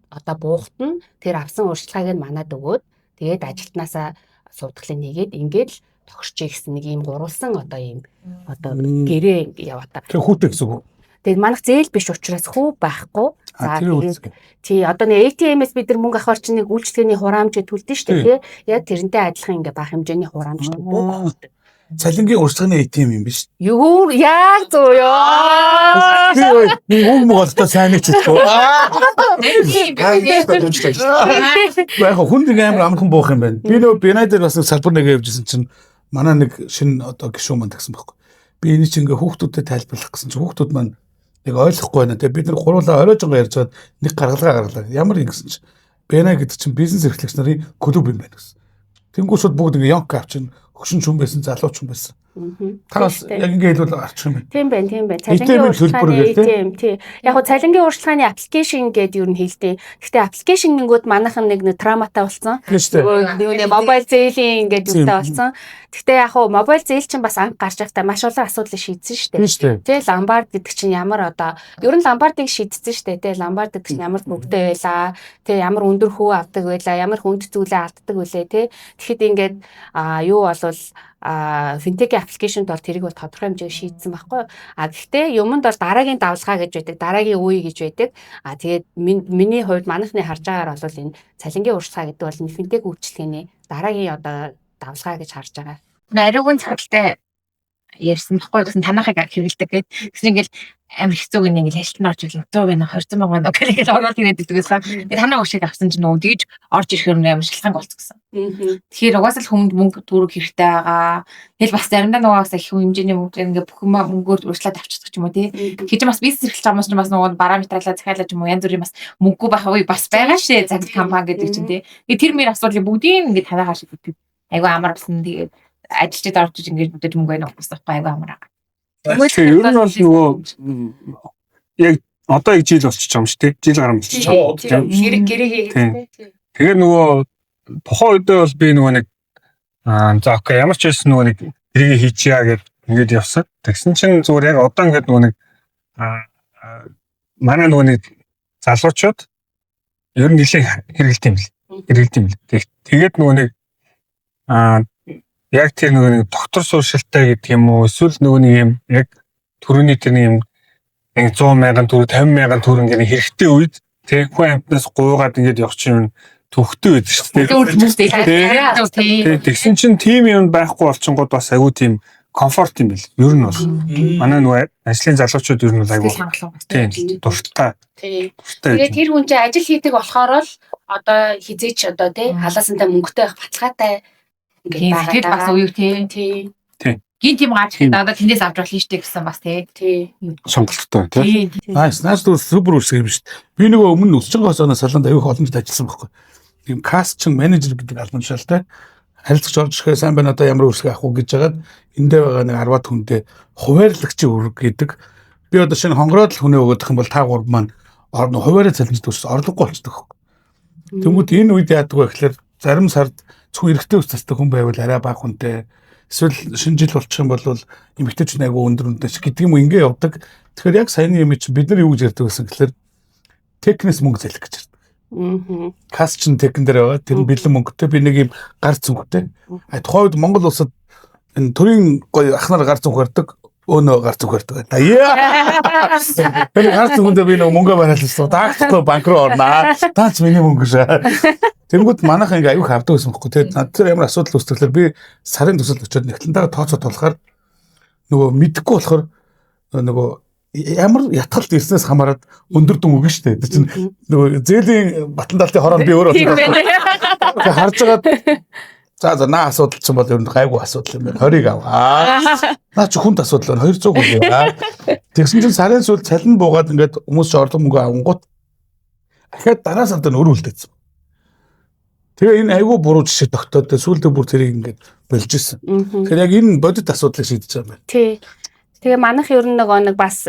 одоо буухт нь тэр авсан урьдчилгааг нь манад өгөөд тэгээд ажилтнаасаа суудаглыг нэгээд ингээд л тогшчих гэсэн нэг ийм гурвалсан одоо ийм одоо гэрээ яваатаа. Тэр хүүтэй гэсэн үг. Тэгээд манайх зээл биш учраас хүү байхгүй. За тэгээд тий одоо нэг ATM-с бид нар мөнгө авахар чинь нэг үйлчлэгээний хураамж төлдөн шүү дээ тий. Яг тэрнтэй адилхан ингээ бага хэмжээний хураамж төлдөг. цалингийн урьдчилгааны ATM юм биш. Юу яг зөө ёо. Би үг мөглөдөө сайн нэг чихгүй. Яг хүн нэг амар амархан буух юм байна. Би нөө бинай дээр бас салбар нэг явжсэн чинь манай нэг шинэ одоо гишүүн манд гэсэн байхгүй. Би энийг чинь ингээ хүүхдүүдэд тайлбарлах гэсэн чинь хүүхдүүд маань яг ойлгохгүй байна. Тэгээ бид нар гуруулаа оройжонго ярьжгаад нэг гаргалгаа. Ямар юм гэсэн чинь бинай гэдэг чинь бизнес эрхлэгч нарын клуб юм байна гэсэн. Тэнгүү шууд бүгд ингээ ёнк авчин хөшин ч юм байсан, залууч юм байсан. Таас яг ингээ хэлбэл гарчих юм байна. Тийм байна, тийм байна. Цалингийн урьдчилгааны ATM тий. Яг хөө цалингийн урьдчилгааны аппликейшн гэдэг юу н хэлдэг. Гэхдээ аппликейшн нэнгүүд манайхан нэг трауматай болсон. Нөгөө мобайл зээлийн ингээд юутай болсон. Гэхдээ яг хөө мобайл зээл чинь бас анх гарч байхдаа маш олон асуудлыг шийдсэн шүү дээ. Тий, ламбард гэдэг чинь ямар одоо ер нь ламбардыг шийдсэн шүү дээ. Тий, ламбард гэдэг чинь ямар бүгдээ байлаа. Тий, ямар өндөр хүү авдаг байлаа, ямар хүнд зүйлээ алддаг байлээ тий. Тэгэхэд ингээд юу болвол финтекийн аппликейшнд бол тэрийг бол тодорхой хэмжээгээр шийдсэн байхгүй. Гэхдээ юмд бол дараагийн давлгаа гэж байдаг, дараагийн үе гэж байдаг. Тэгээд миний хувьд манайхны харж байгаагаар бол энэ цалингийн урьдчилгаа гэдэг бол энэ финтек үйлчлэгээний дараагийн одоо давлгаа гэж харж байгаа. Ариугын цагтай ярьсан байхгүй гэсэн танахыг хэрэгэлдэг гээд гэсэн ингээл амар хэцүүг ингээл хайлтанд орж ирлээ 100 байна 200 мянга байна гэхэл ороод ирээд дэгсэн. Тэгээд танаа өшийг авсан чинь нөгөө тэгж орж ирэхээр амар шалханг болцсон. Тэгэхээр угаасаа л хүмүүнд мөнгө төрөг хэрэгтэй байгаа. Тэгэл бас заримдаа нугаас их хэмжээний мөнгө ингээ бүх юм мөнгөөр урьдчилаад авчихдаг ч юм уу тий. Тэгэж бас бизнес эрхэлж байгаа юм бас нөгөө параметрлаа захиалаад юм уу янз бүрийн бас мөнгөгүй байх үе бас байгаа шээ цаг компани гэдэг чинь тий. Тэгээд тэр мөр асуудлыг бүгдийг ингээ танаа хашиг гэдэг. Айгу амар болсон тэгээд ажилчид орж иж ингэж бүтэд мөнгө байна гэсэн байхгүй айгу амар. Тэгэхээр ер нь бол нөгөө яг одоо яг жил болчих юм шүү дээ. Жил гарсан болчих юм. Гэрээ хийгээд тэгээ нөгөө тухайн үедээ бол би нөгөө нэг за окей ямар ч байсан нөгөө нэг гэрээ хийчихье гэд ингэж явсан. Тэгсэн чинь зүгээр яг одоо ингэж нөгөө нэг манай нөгөө нэг залуучууд ер нь нэлээд хэрэгэлт юм л. Тэгээд нөгөө нэг яг тэр нөгөө доктор сууршилтай гэдэг юм уу эсвэл нөгөө нэг юм яг төрөний тэр юм 100 мянган төгрөг 50 мянган төгрөг ингэ хэрэгтэй үед тэг хүн амтнаас гуугаад ингэж явах чинь төгтөө байдаг шүү дээ. Тэгсэн чинь тим юм байхгүй болчингууд бас айгүй тийм комфорт юм бэл. Ер нь бол манай нөгөө ажлын залуучууд ер нь бол айгүй тийм дуртай. Тэгээд тэр хүн чинь ажил хийдэг болохоор л одоо хизээч одоо тий халаасантай мөнгөтэй байх баталгаатай ингээд бас уу тий. Гин тийм гаж хэд одоо тэндээс авч болох штеп гэсэн бас тий. Сонголттой тий. Nice дүү супер үсэг юм шүү дээ. Би нөгөө өмнө өсчөнгөөс оноо салонд аяг олон жил ажилласан байхгүй. Тийм кастинг менежер гэдэг албаншаалтай харилцагч орж ирэхээр сайн байна одоо ямар үсэг авах уу гэж хагаад эндээ байгаа нэг 10-аад хүнтэй хуваарлагчийн үүрэг гэдэг. Би одоо шинэ хонгороод л хүнээ өгөх юм бол та гурав маань хуваараа цалинжд өс орлогогүй болчихдог. Тэнгүүд энэ үед яадаг вэ гэхээр зарим сард зөвхөн эрэгтэй ус цастай хүн байвал арай бага хүнтэй эсвэл шинэ жил болчих юм бол эмэгтэйч айгу өндөр үнэтэй гэдэг юм ингээ явдаг. Тэгэхээр яг саяны юм чи бид нар юу гэж ярьдаг гэсэн гэхээр технес мөнгө зэлэх гэж ярьдаг. Кас чин техн дээр байгаа тэр бэлэн мөнгөтэй би нэг юм гар зүнхтэй. Тухайд Монгол улсад энэ төрийн гоё ахнаар гар зүнх барьдаг өнөө гар зүнх барьдаг. Тэр гар зүнхэндээ би нэг мөнгө бариалсан. Таахгүй банк руу орноо. Таач миний мөнгө шээ. Тэнгүүд манайх ингээ аюух авдаг гэсэн байхгүй. Тэгээд над тэр ямар асуудал үүсгэхээр би сарын төсөл очиод нэгтлэнтэйгээ тооцоод болохоор нөгөө мэдэхгүй болохоор нөгөө ямар ятгалт ирснээс хамаарат өндөр дүн өгнө шүү дээ. Тэр чинь нөгөө зээлийн батлан даалтын хороо би өөрөө харж байгаад за наа асуудал ч юм бол ер нь гайгүй асуудал юм байна. 20-ыг аваа. Наа чи хүнд асуудал байна. 200 хүн яа. Тэгсэн чинь сарын сүүл цалин буугаад ингээд хүмүүс ч орлого мөнгө авангууд дахиад дараа сард нь өрүүлдээсэн. Тэгээ энэ айгүй буруу жишээ тогтоод сүүлдээ бүр тэрийг ингээд болж исэн. Тэгэхээр яг энэ бодит асуудлыг шийдэж байгаа юм байна. Тий. Тэгээ манайх ер нь нэг бас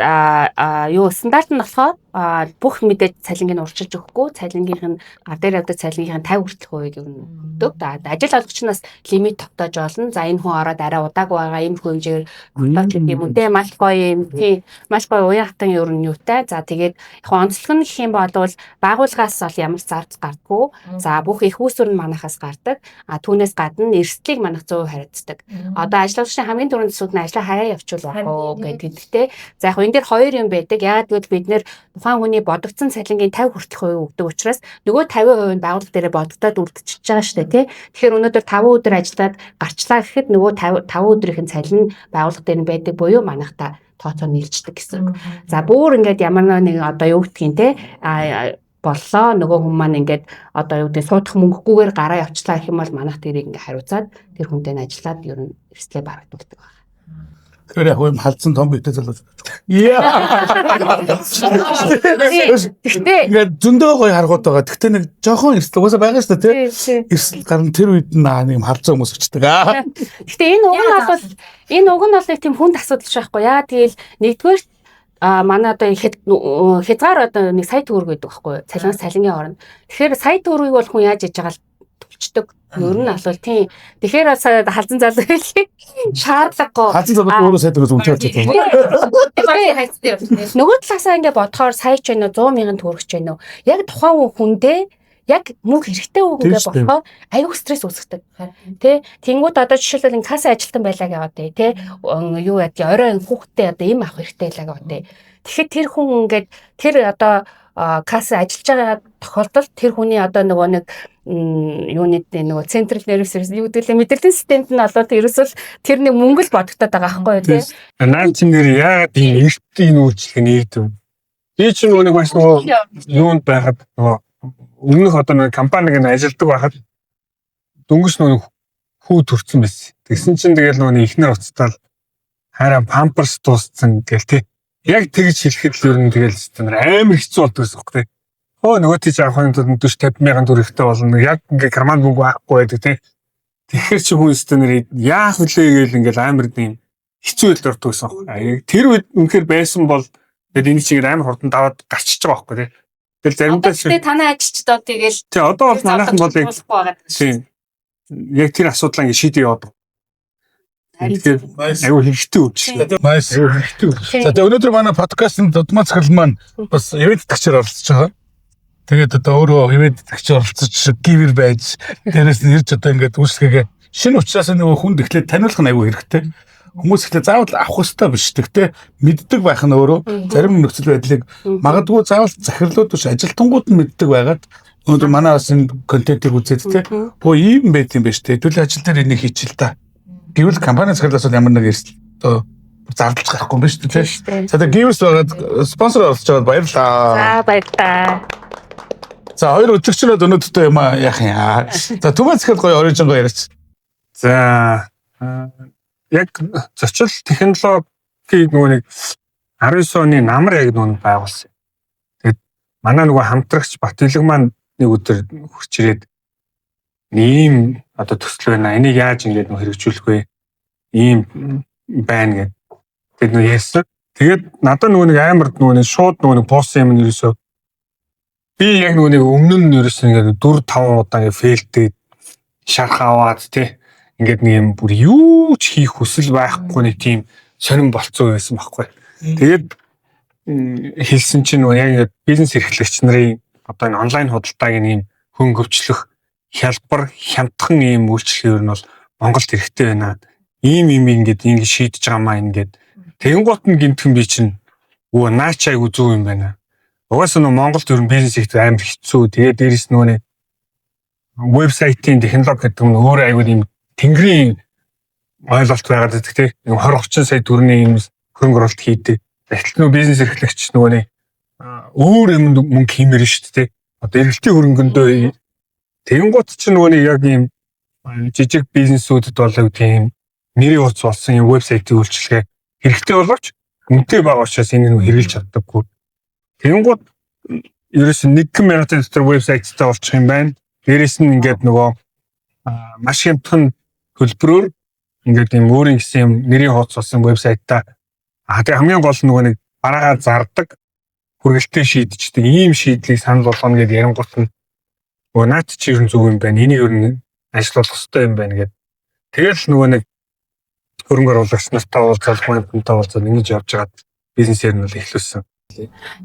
юу стандарт нь болохоор бүх мэдээ цалингийн урчилж өгөхгүй, цалингийнх нь гар дээр явдаг цалингийнх нь 50% хувийг юу өгдөг. Ажил олгогчноос лимит тогтоож олно. За энэ хүн ороод арай удаагүй байгаа ийм хэмжээгээр тогтоох юм үү те, маш гоё юм. Тийм маш гоё уян хатан ер нь юутай. За тэгээд яг онцлог нь гэх юм бол байгууллагаас бол ямар зарц гардггүй. За бүх их үүсвэр нь манахаас гардаг. Түүнээс гадна эрсдлийг манах 100% хариуцдаг. Одоо ажлын хамгийн түрүүнд асуудал нь ажлаа хараа явуул байх уу гэдэгтэй. За яг энэ дээр хоёр юм байдаг. Яагаад гэвэл бид нэр тухайн хүний бодогдсон цалингийн 50% өгдөг учраас нөгөө 50% нь байгууллага дээрээ бодогдоод үлдчихэж байгаа шүү дээ тий. Тэгэхээр өнөөдөр 5 өдөр ажиллаад гарчлаа гэхэд нөгөө 5 өдрийн цалин байгууллага дээр нь байдаг буюу манайхта тооцоо нийлждэг гэсэн. За бүр ингээд ямар нэг одоо юу гэдгийг те боллоо нөгөө хүн маань ингээд одоо юу гэдэг суудах мөнгөгүйгээр гараа явчлаа гэх юм бол манайх тэрийг ингээд хариуцаад тэр хүнтэй ажиллаад ер нь эрсдлээ барагдуулдаг байна. Тэгэхээр яг юм халдсан том битэй залуу. Гэхдээ ингээд зөндөө гоё харгууд байгаа. Гэхдээ нэг жоохон эрсдэл угаасаа байгаа шүү дээ тий. Эрсдэл гарна тэр үед нэг юм халдсан хүмүүс өчтдөг. Гэхдээ энэ уг нь бол нэг тийм хүнд асуудал байхгүй яа. Тэгэл нэгдүгээр манай одоо хязгаар одоо нэг сая төгрөг гэдэг байхгүй юу? Цалингийн оронд. Тэгэхээр сая төгрөгийг бол хүн яаж иж байгаа л төвчдөг. Ер нь асуул тийм. Тэгэхээр халзан залуу хэлхий шаардлагагүй. Халзан залуу өөрөө сая төгрөг үнтэй харж байгаа. Нөгөө талаасаа ингээд бодохоор сая ч байна уу 100 мянган төгрөг ч байна уу? Яг тухайн хүндээ яг мөнгө хэрэгтэй үг ингээд болохоор аюу стресс үүсгдэг. Тэ тэнгууд одоо жишээлбэл касса ажилтан байлаа гэдэг тэ юу яа оройн хүүхдээ одоо им авах хэрэгтэй байлаа гэдэг. Тэгэхэд тэр хүн ингээд тэр одоо касса ажиллаж байгаа тохиолдолд тэр хүний одоо нөгөө нэг юуны нөгөө централ нервс юу гэдэг мэдээллийн системд нь олоод ерөөсөл тэр нэг мөнгө л бодогдоод байгаа байхгүй юу тий. Наад чинь нэр яагаад ийм эртний үйлчлэг нэгдэв. Би чинь нөгөө маш нөгөө юунд байхад нөгөө өмнөх одоо нэг компаниг нь ажилдаг байхад дөнгөж нөгөө хүү төрсэн байсан. Тэгсэн чинь тэгэл нөгөө ихнэр уцтаал хараа памперс дууссан гэл тий. Яг тэгж хэлэхэд л ер нь тэгэл амар хэцүү болдог гэсэн үг тий. Нөгөө тийч авахын тулд 40-50 төгрөг хэрэгтэй болно. Яг ингээ карман мөнгө авахгүй байдаг тий. Тэгэхээр чи хүн өстөнөр яах вүлээ гээл ингээл амар нэм хэцүү үйлд ордог гэсэн үг. Тэр үед үнэхээр байсан бол тэгээд энэ чигээр амар хурдан даваад гарчиж байгаа байхгүй тий. Тэгэл заримдаа чи танай ажилчдаа тэгэл тий одоо бол манайхан бол тий. Яг тэр асуудлаа ингээ шийдээ яваад. Аюу хэрэгтэй үйлчлээ. За тэгээд өнөөдөр манай подкастт дудмаа цахил маань бас ивент тагчаар оролцож байгаа. Тэгээд одоо өөрөө ивент тагчаар оролцож гивэр байж дээрээс нь ирж одоо ингээд үүсгэгээ шинэ учраас нөгөө хүнд ихлээр таниулах нь аюу хэрэгтэй. Хүмүүс ихлээр заавал авах хэрэгтэй биш. Тэгтээ мэддэг байх нь өөрөө зарим нөхцөл байдлыг магадгүй заавал захирлууд биш ажилтнууд нь мэддэг байгаад өнөөдөр манай бас энэ контентыг үзээд те боо ийм байт юм байна шүү дээ. Хэдүүл ажил дээр энийг хийчихэл та. Гэвэл компани захирлаас ямар нэг одоо зардалж гарахгүй юм байна шүү дээ. За тэгээд гивэрс байгаад спонсор олж аваад баярлалаа. За баярлалаа. За хоёр өдөрчнөд өнөөдөртөө юм яах юм. За түмэн захирал гоё орижин гоё яриач. За яг зочил технологиг нөгөө нэг 19 оны намар яг нөгөө байгуулсан. Тэгээд манай нөгөө хамтрагч Батилэг маань нэг өдөр хурц ирээд ийм одоо төсөл байна. Энийг яаж ингэж нөгөө хэрэгжүүлэх вэ? Ийм байна гэдэг. Тэгээд нөгөө ярьсан. Тэгээд надад нөгөө нэг амар нөгөө нэг шууд нөгөө нэг босс юм нь ерөөсөө би яг нөгөө нэг өмнө нь ерөөсөө ингээд 4-5 удаа ингээд фейлтэй шарх аваад тий ингээд нэг юм бүр юу ч хийх хүсэл байхгүй нэг тийм сонирн болцоо байсан байхгүй. Тэгээд хэлсэн чинь нөгөө яг ингээд бизнес эрхлэгч нарын одоо энэ онлайн худалдааг ийм хөнгөвчлөх хялбар хямдхан ийм үйлчлэл нь бол Монголд хэрэгтэй байна. Ийм ингээд шийдэж байгаа маа ингээд тэгэнгუут нь гинтхэн би чинь өө наач айгу зүг юм байна. Угаасаа нөгөө Монголд ер нь бизнес хийх амар хэцүү. Тэгээд дээрэс нөгөө нэг вебсайтын технологи гэдэг нь өөр айгу ийм тэнгэрийн ойлголт байгаад байдаг тийм 20-30 сая төгрөгийн ийм хөрөнгө оруулалт хийдэг. Тэгтэл нөгөө бизнес эрхлэгч нөгөө нэг өөр юм мөнгө хиймээр шүү дээ. Одоо эргэлтийн хөрөнгөндөө тэгэнгუут чинь нөгөө нэг яг ийм жижиг бизнесүүдэд бол тийм нэрийн утас болсон юм вебсайтын үйлчилгээ хэрэгтэй боловч үнэтэй байгаа учраас энийг хэрэгжилж чаддаггүй. Тэгэнгუут ерөөс нь 1 минутын дотор вебсайттай болчих юм байна. Дээрээс нь ингээд нөгөө маш хямдхан хөлбөрөөр ингээд юм өөрийн гэсэн юм нэрийн хуудас болсон вебсайтаа тэгээ хамгийн гол нь нөгөө нэг бараагаар зардаг хүргэлтээ шийдчихдэг ийм шийдлийг санал болгоно гэдээ ярангуут нь нөгөө наад чи ер нь зөв юм байна. Энийг ер нь ажиллах хэрэгтэй юм байна гэдэг. Тэгэл нөгөө нэг хөрөнгө оруулагч нартай уулзаад хүнтэй уулзаад ингэж явж байгаад бизнесээр нь бол эхлүүлсэн.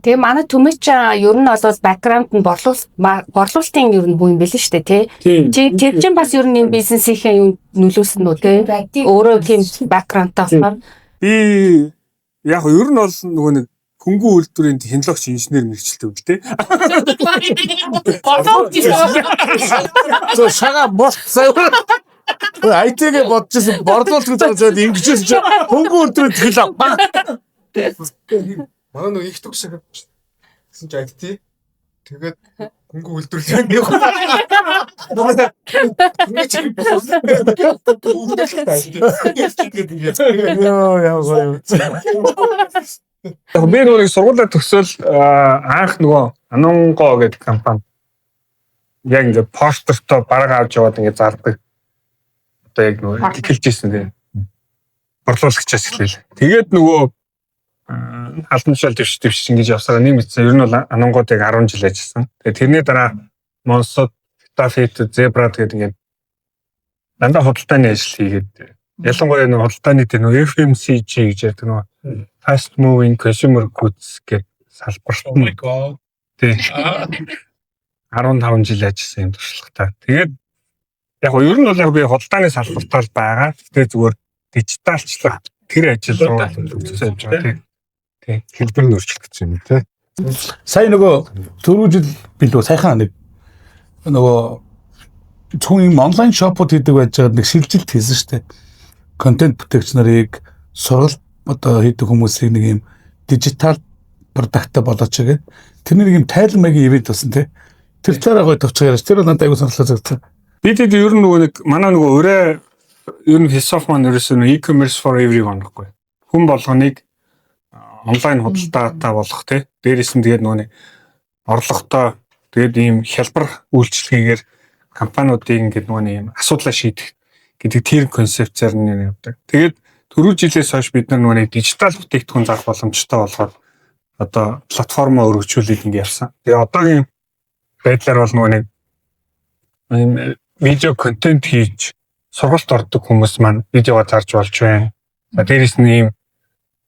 Тэгээ манай Түмэч ер нь бол бэкграунд нь борлуулалтын ер нь хүн юм биш үү те. Тэр чинь бас ер нь бизнесийнхээ юм нөлөөсөн үү те. Өөрөө тийм бэкграундтай болохоор Би яг ер нь бол нөгөө нэг хөнгөн үйлдвэрийн технологич инженер мэргэжилтэй үл те. Зөө шага болцсон. IT-гээ бодчихсон борлуулалт гэж ингэж чи хөнгөн өдрөд хэлээ. Манай нэг их төгс шиг гэсэн чи IT тэгээд хөнгөн үйлдвэрлэл нэг Би нөгөө сургуулаа төгсөөл анх нөгөө Анонго гэдэг компани яг ингээд постертой бараг авч яваад ингээд зардаг. Одоо яг нөгөө хэлжсэн тийм. Борлуулагчаас эхлэв. Тэгээд нөгөө албан тушаал дэвш ингэж явсараа нэг мэдсэн. Ер нь бол Анангууд яг 10 жил ажилласан. Тэгээд тэрний дараа Монсод, Тафит, Зебрад гэдэг ингээд дандаа худалдааны ажил хийгээд ялангуяа нөгөө худалдааны тэр нөгөө FMCG гэж ярьдаг нөгөө fast moving consumer goods гэдэг салбарт нь тий 15 жил ажилласан юм туршлагатай. Тэгээд яг нь ер нь бол яг би худалдааны салбартаа байгаа. Гэтэ зүгээр дижиталчлах тэр ажил руу төвчсөн юм байна. Тий. хэлбэр нь өөрчлөгдсөн юм тий. Сая нөгөө түрүү жил билүү сайхан нэг нөгөө зөвхөн онлайн шопууд хийдэг байж байгаа нэг шилжилт хийсэн шүү дээ. Контент бүтээгч нарыг сургалт одоо хийдэг хүмүүсийг нэг юм дижитал продактаа болгооч гэх. Тэрний нэг юм тайлбармагийн ивент болсон тий. Тэр талаараа гой товчгоо ярьж. Тэр надад аягүй сонирхолтой зэгцэн. Бид ер нь нөгөө нэг манай нөгөө өөрөө ер нь философи маань ерөөсөө e-commerce for everyone гэхгүй. Хүн болгоныг онлайн худалдаатай болох тий. Дээрээс нь тэгээд нөгөө нэг орлоготой тэгээд ийм хялбар үйлчлэгээр компаниудыг ингээд нөгөө нэг ийм асуудлаа шийдэх гэдэг тэр концепцээр нь явдаг. Тэгээд түрүү жилээс хойш бид нар нөгөө нэг дижитал бүтээгдэхүүн зарах боломжтой болгоод одоо платформоо өргөжүүлээд ингэ явсан. Тэгээ одоогийн байдлаар бол нөгөө нэг ийм видео контент хийж сургалт ордог хүмүүс маань видеогоо зарж болж байна. Дээрээс нь ийм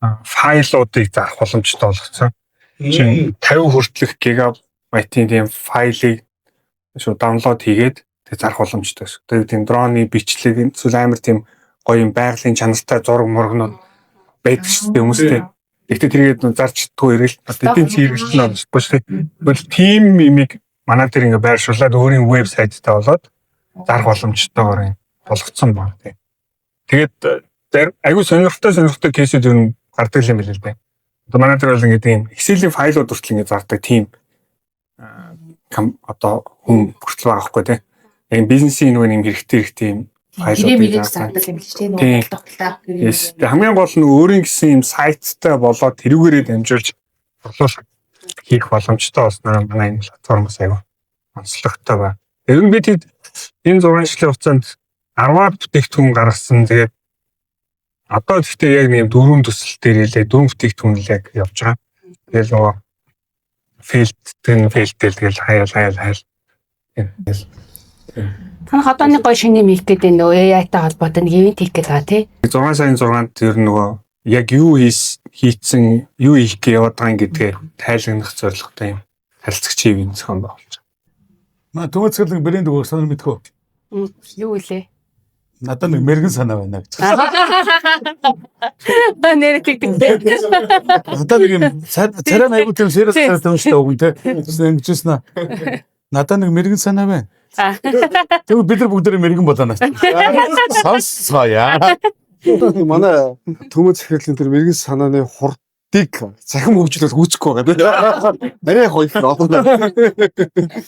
файлуудыг зарах боломжтой болгоцсон. Чин 50 хүртэлх гигабайтын тийм файлыг шууд даунлоод хийгээд тэг зарах боломжтой шүү. Тэгээд тийм дроны бичлэг эсвэл амар тийм гоё юм байгалийн чанартай зураг мургнууд байдаг шүү дээ хүмүүстэй. Гэхдээ тэргээд зарч чаддгүй ирэл эдийн засгийн хэрэглэн авчихгүй шүү дээ. Тэгвэл тийм имийг манай тэр ингээ байршуулад өөрийн вебсайттай болоод зарах боломжтойгоор болгоцсон байна тийм. Тэгээд айгүй сонирхолтой кейсүүд юу гардаг юм билээ л дээ. Одоо манай тэр бол ингээ тийм Excel-ийн файлууд хүртэл ингээ зардаг тийм одоо хүн хүртэл байгаа хгүй тийм. Яг бизнесийн нэг юм хэрэгтэй юм файлуудыг зардаг юм биш тийм нөгөө тогтлоо. Хамгийн гол нь өөрийн гэсэн юм сайттай болоод тэрүүгээрээ дамжуулж борлуулалт хийх боломжтой болсноор манай энэ платформоос аяга онцлогтой байна. Ер нь бид энэ 6 жилийн хугацаанд 10-аад бүтээгдэхүүн гаргасан. Тэгээд одоо гэхдээ яг нэг дөрвөн төсөл дээр илээ дөрвөн бүтээгдэхүүн л яг явж байгаа. Тэгэл нөгөө фейлдтэй тэгэл хаяал. Танах одоо нэг гоё шинэ юм хийх гэдэг нөө AI-тай холбоотой нэг ивент хийх гэдэг байгаа тий. 6 сарын 6-нд тэр нөгөө яг юу хийцэн юу хийх гэж яваад байгаа гэдгээ тайлгнах зорилготой юм харилцагч ивент зохион байгуулж байгаа. Маа Түмэцгэлэн брэнд өгөх санаа мэдхүү. Юу илээ? Надад нэг мэрэгэн санаа байна гэж. Нэр тэгдэг. Надад нэг юм царай аягүй тийм serious юм шүү дээ үгүй те. Ингэжсэн аа. Надад нэг мэрэгэн санаа байна. Тэгвэл бид нар бүгд мэрэгэн болоно. Сонсгоё. Манай Түмэц хэрлийн тэр мэрэгэн санааны хурдыг захин хөгжлөд үүсэхгүй байгаа тийм. Арай гоё.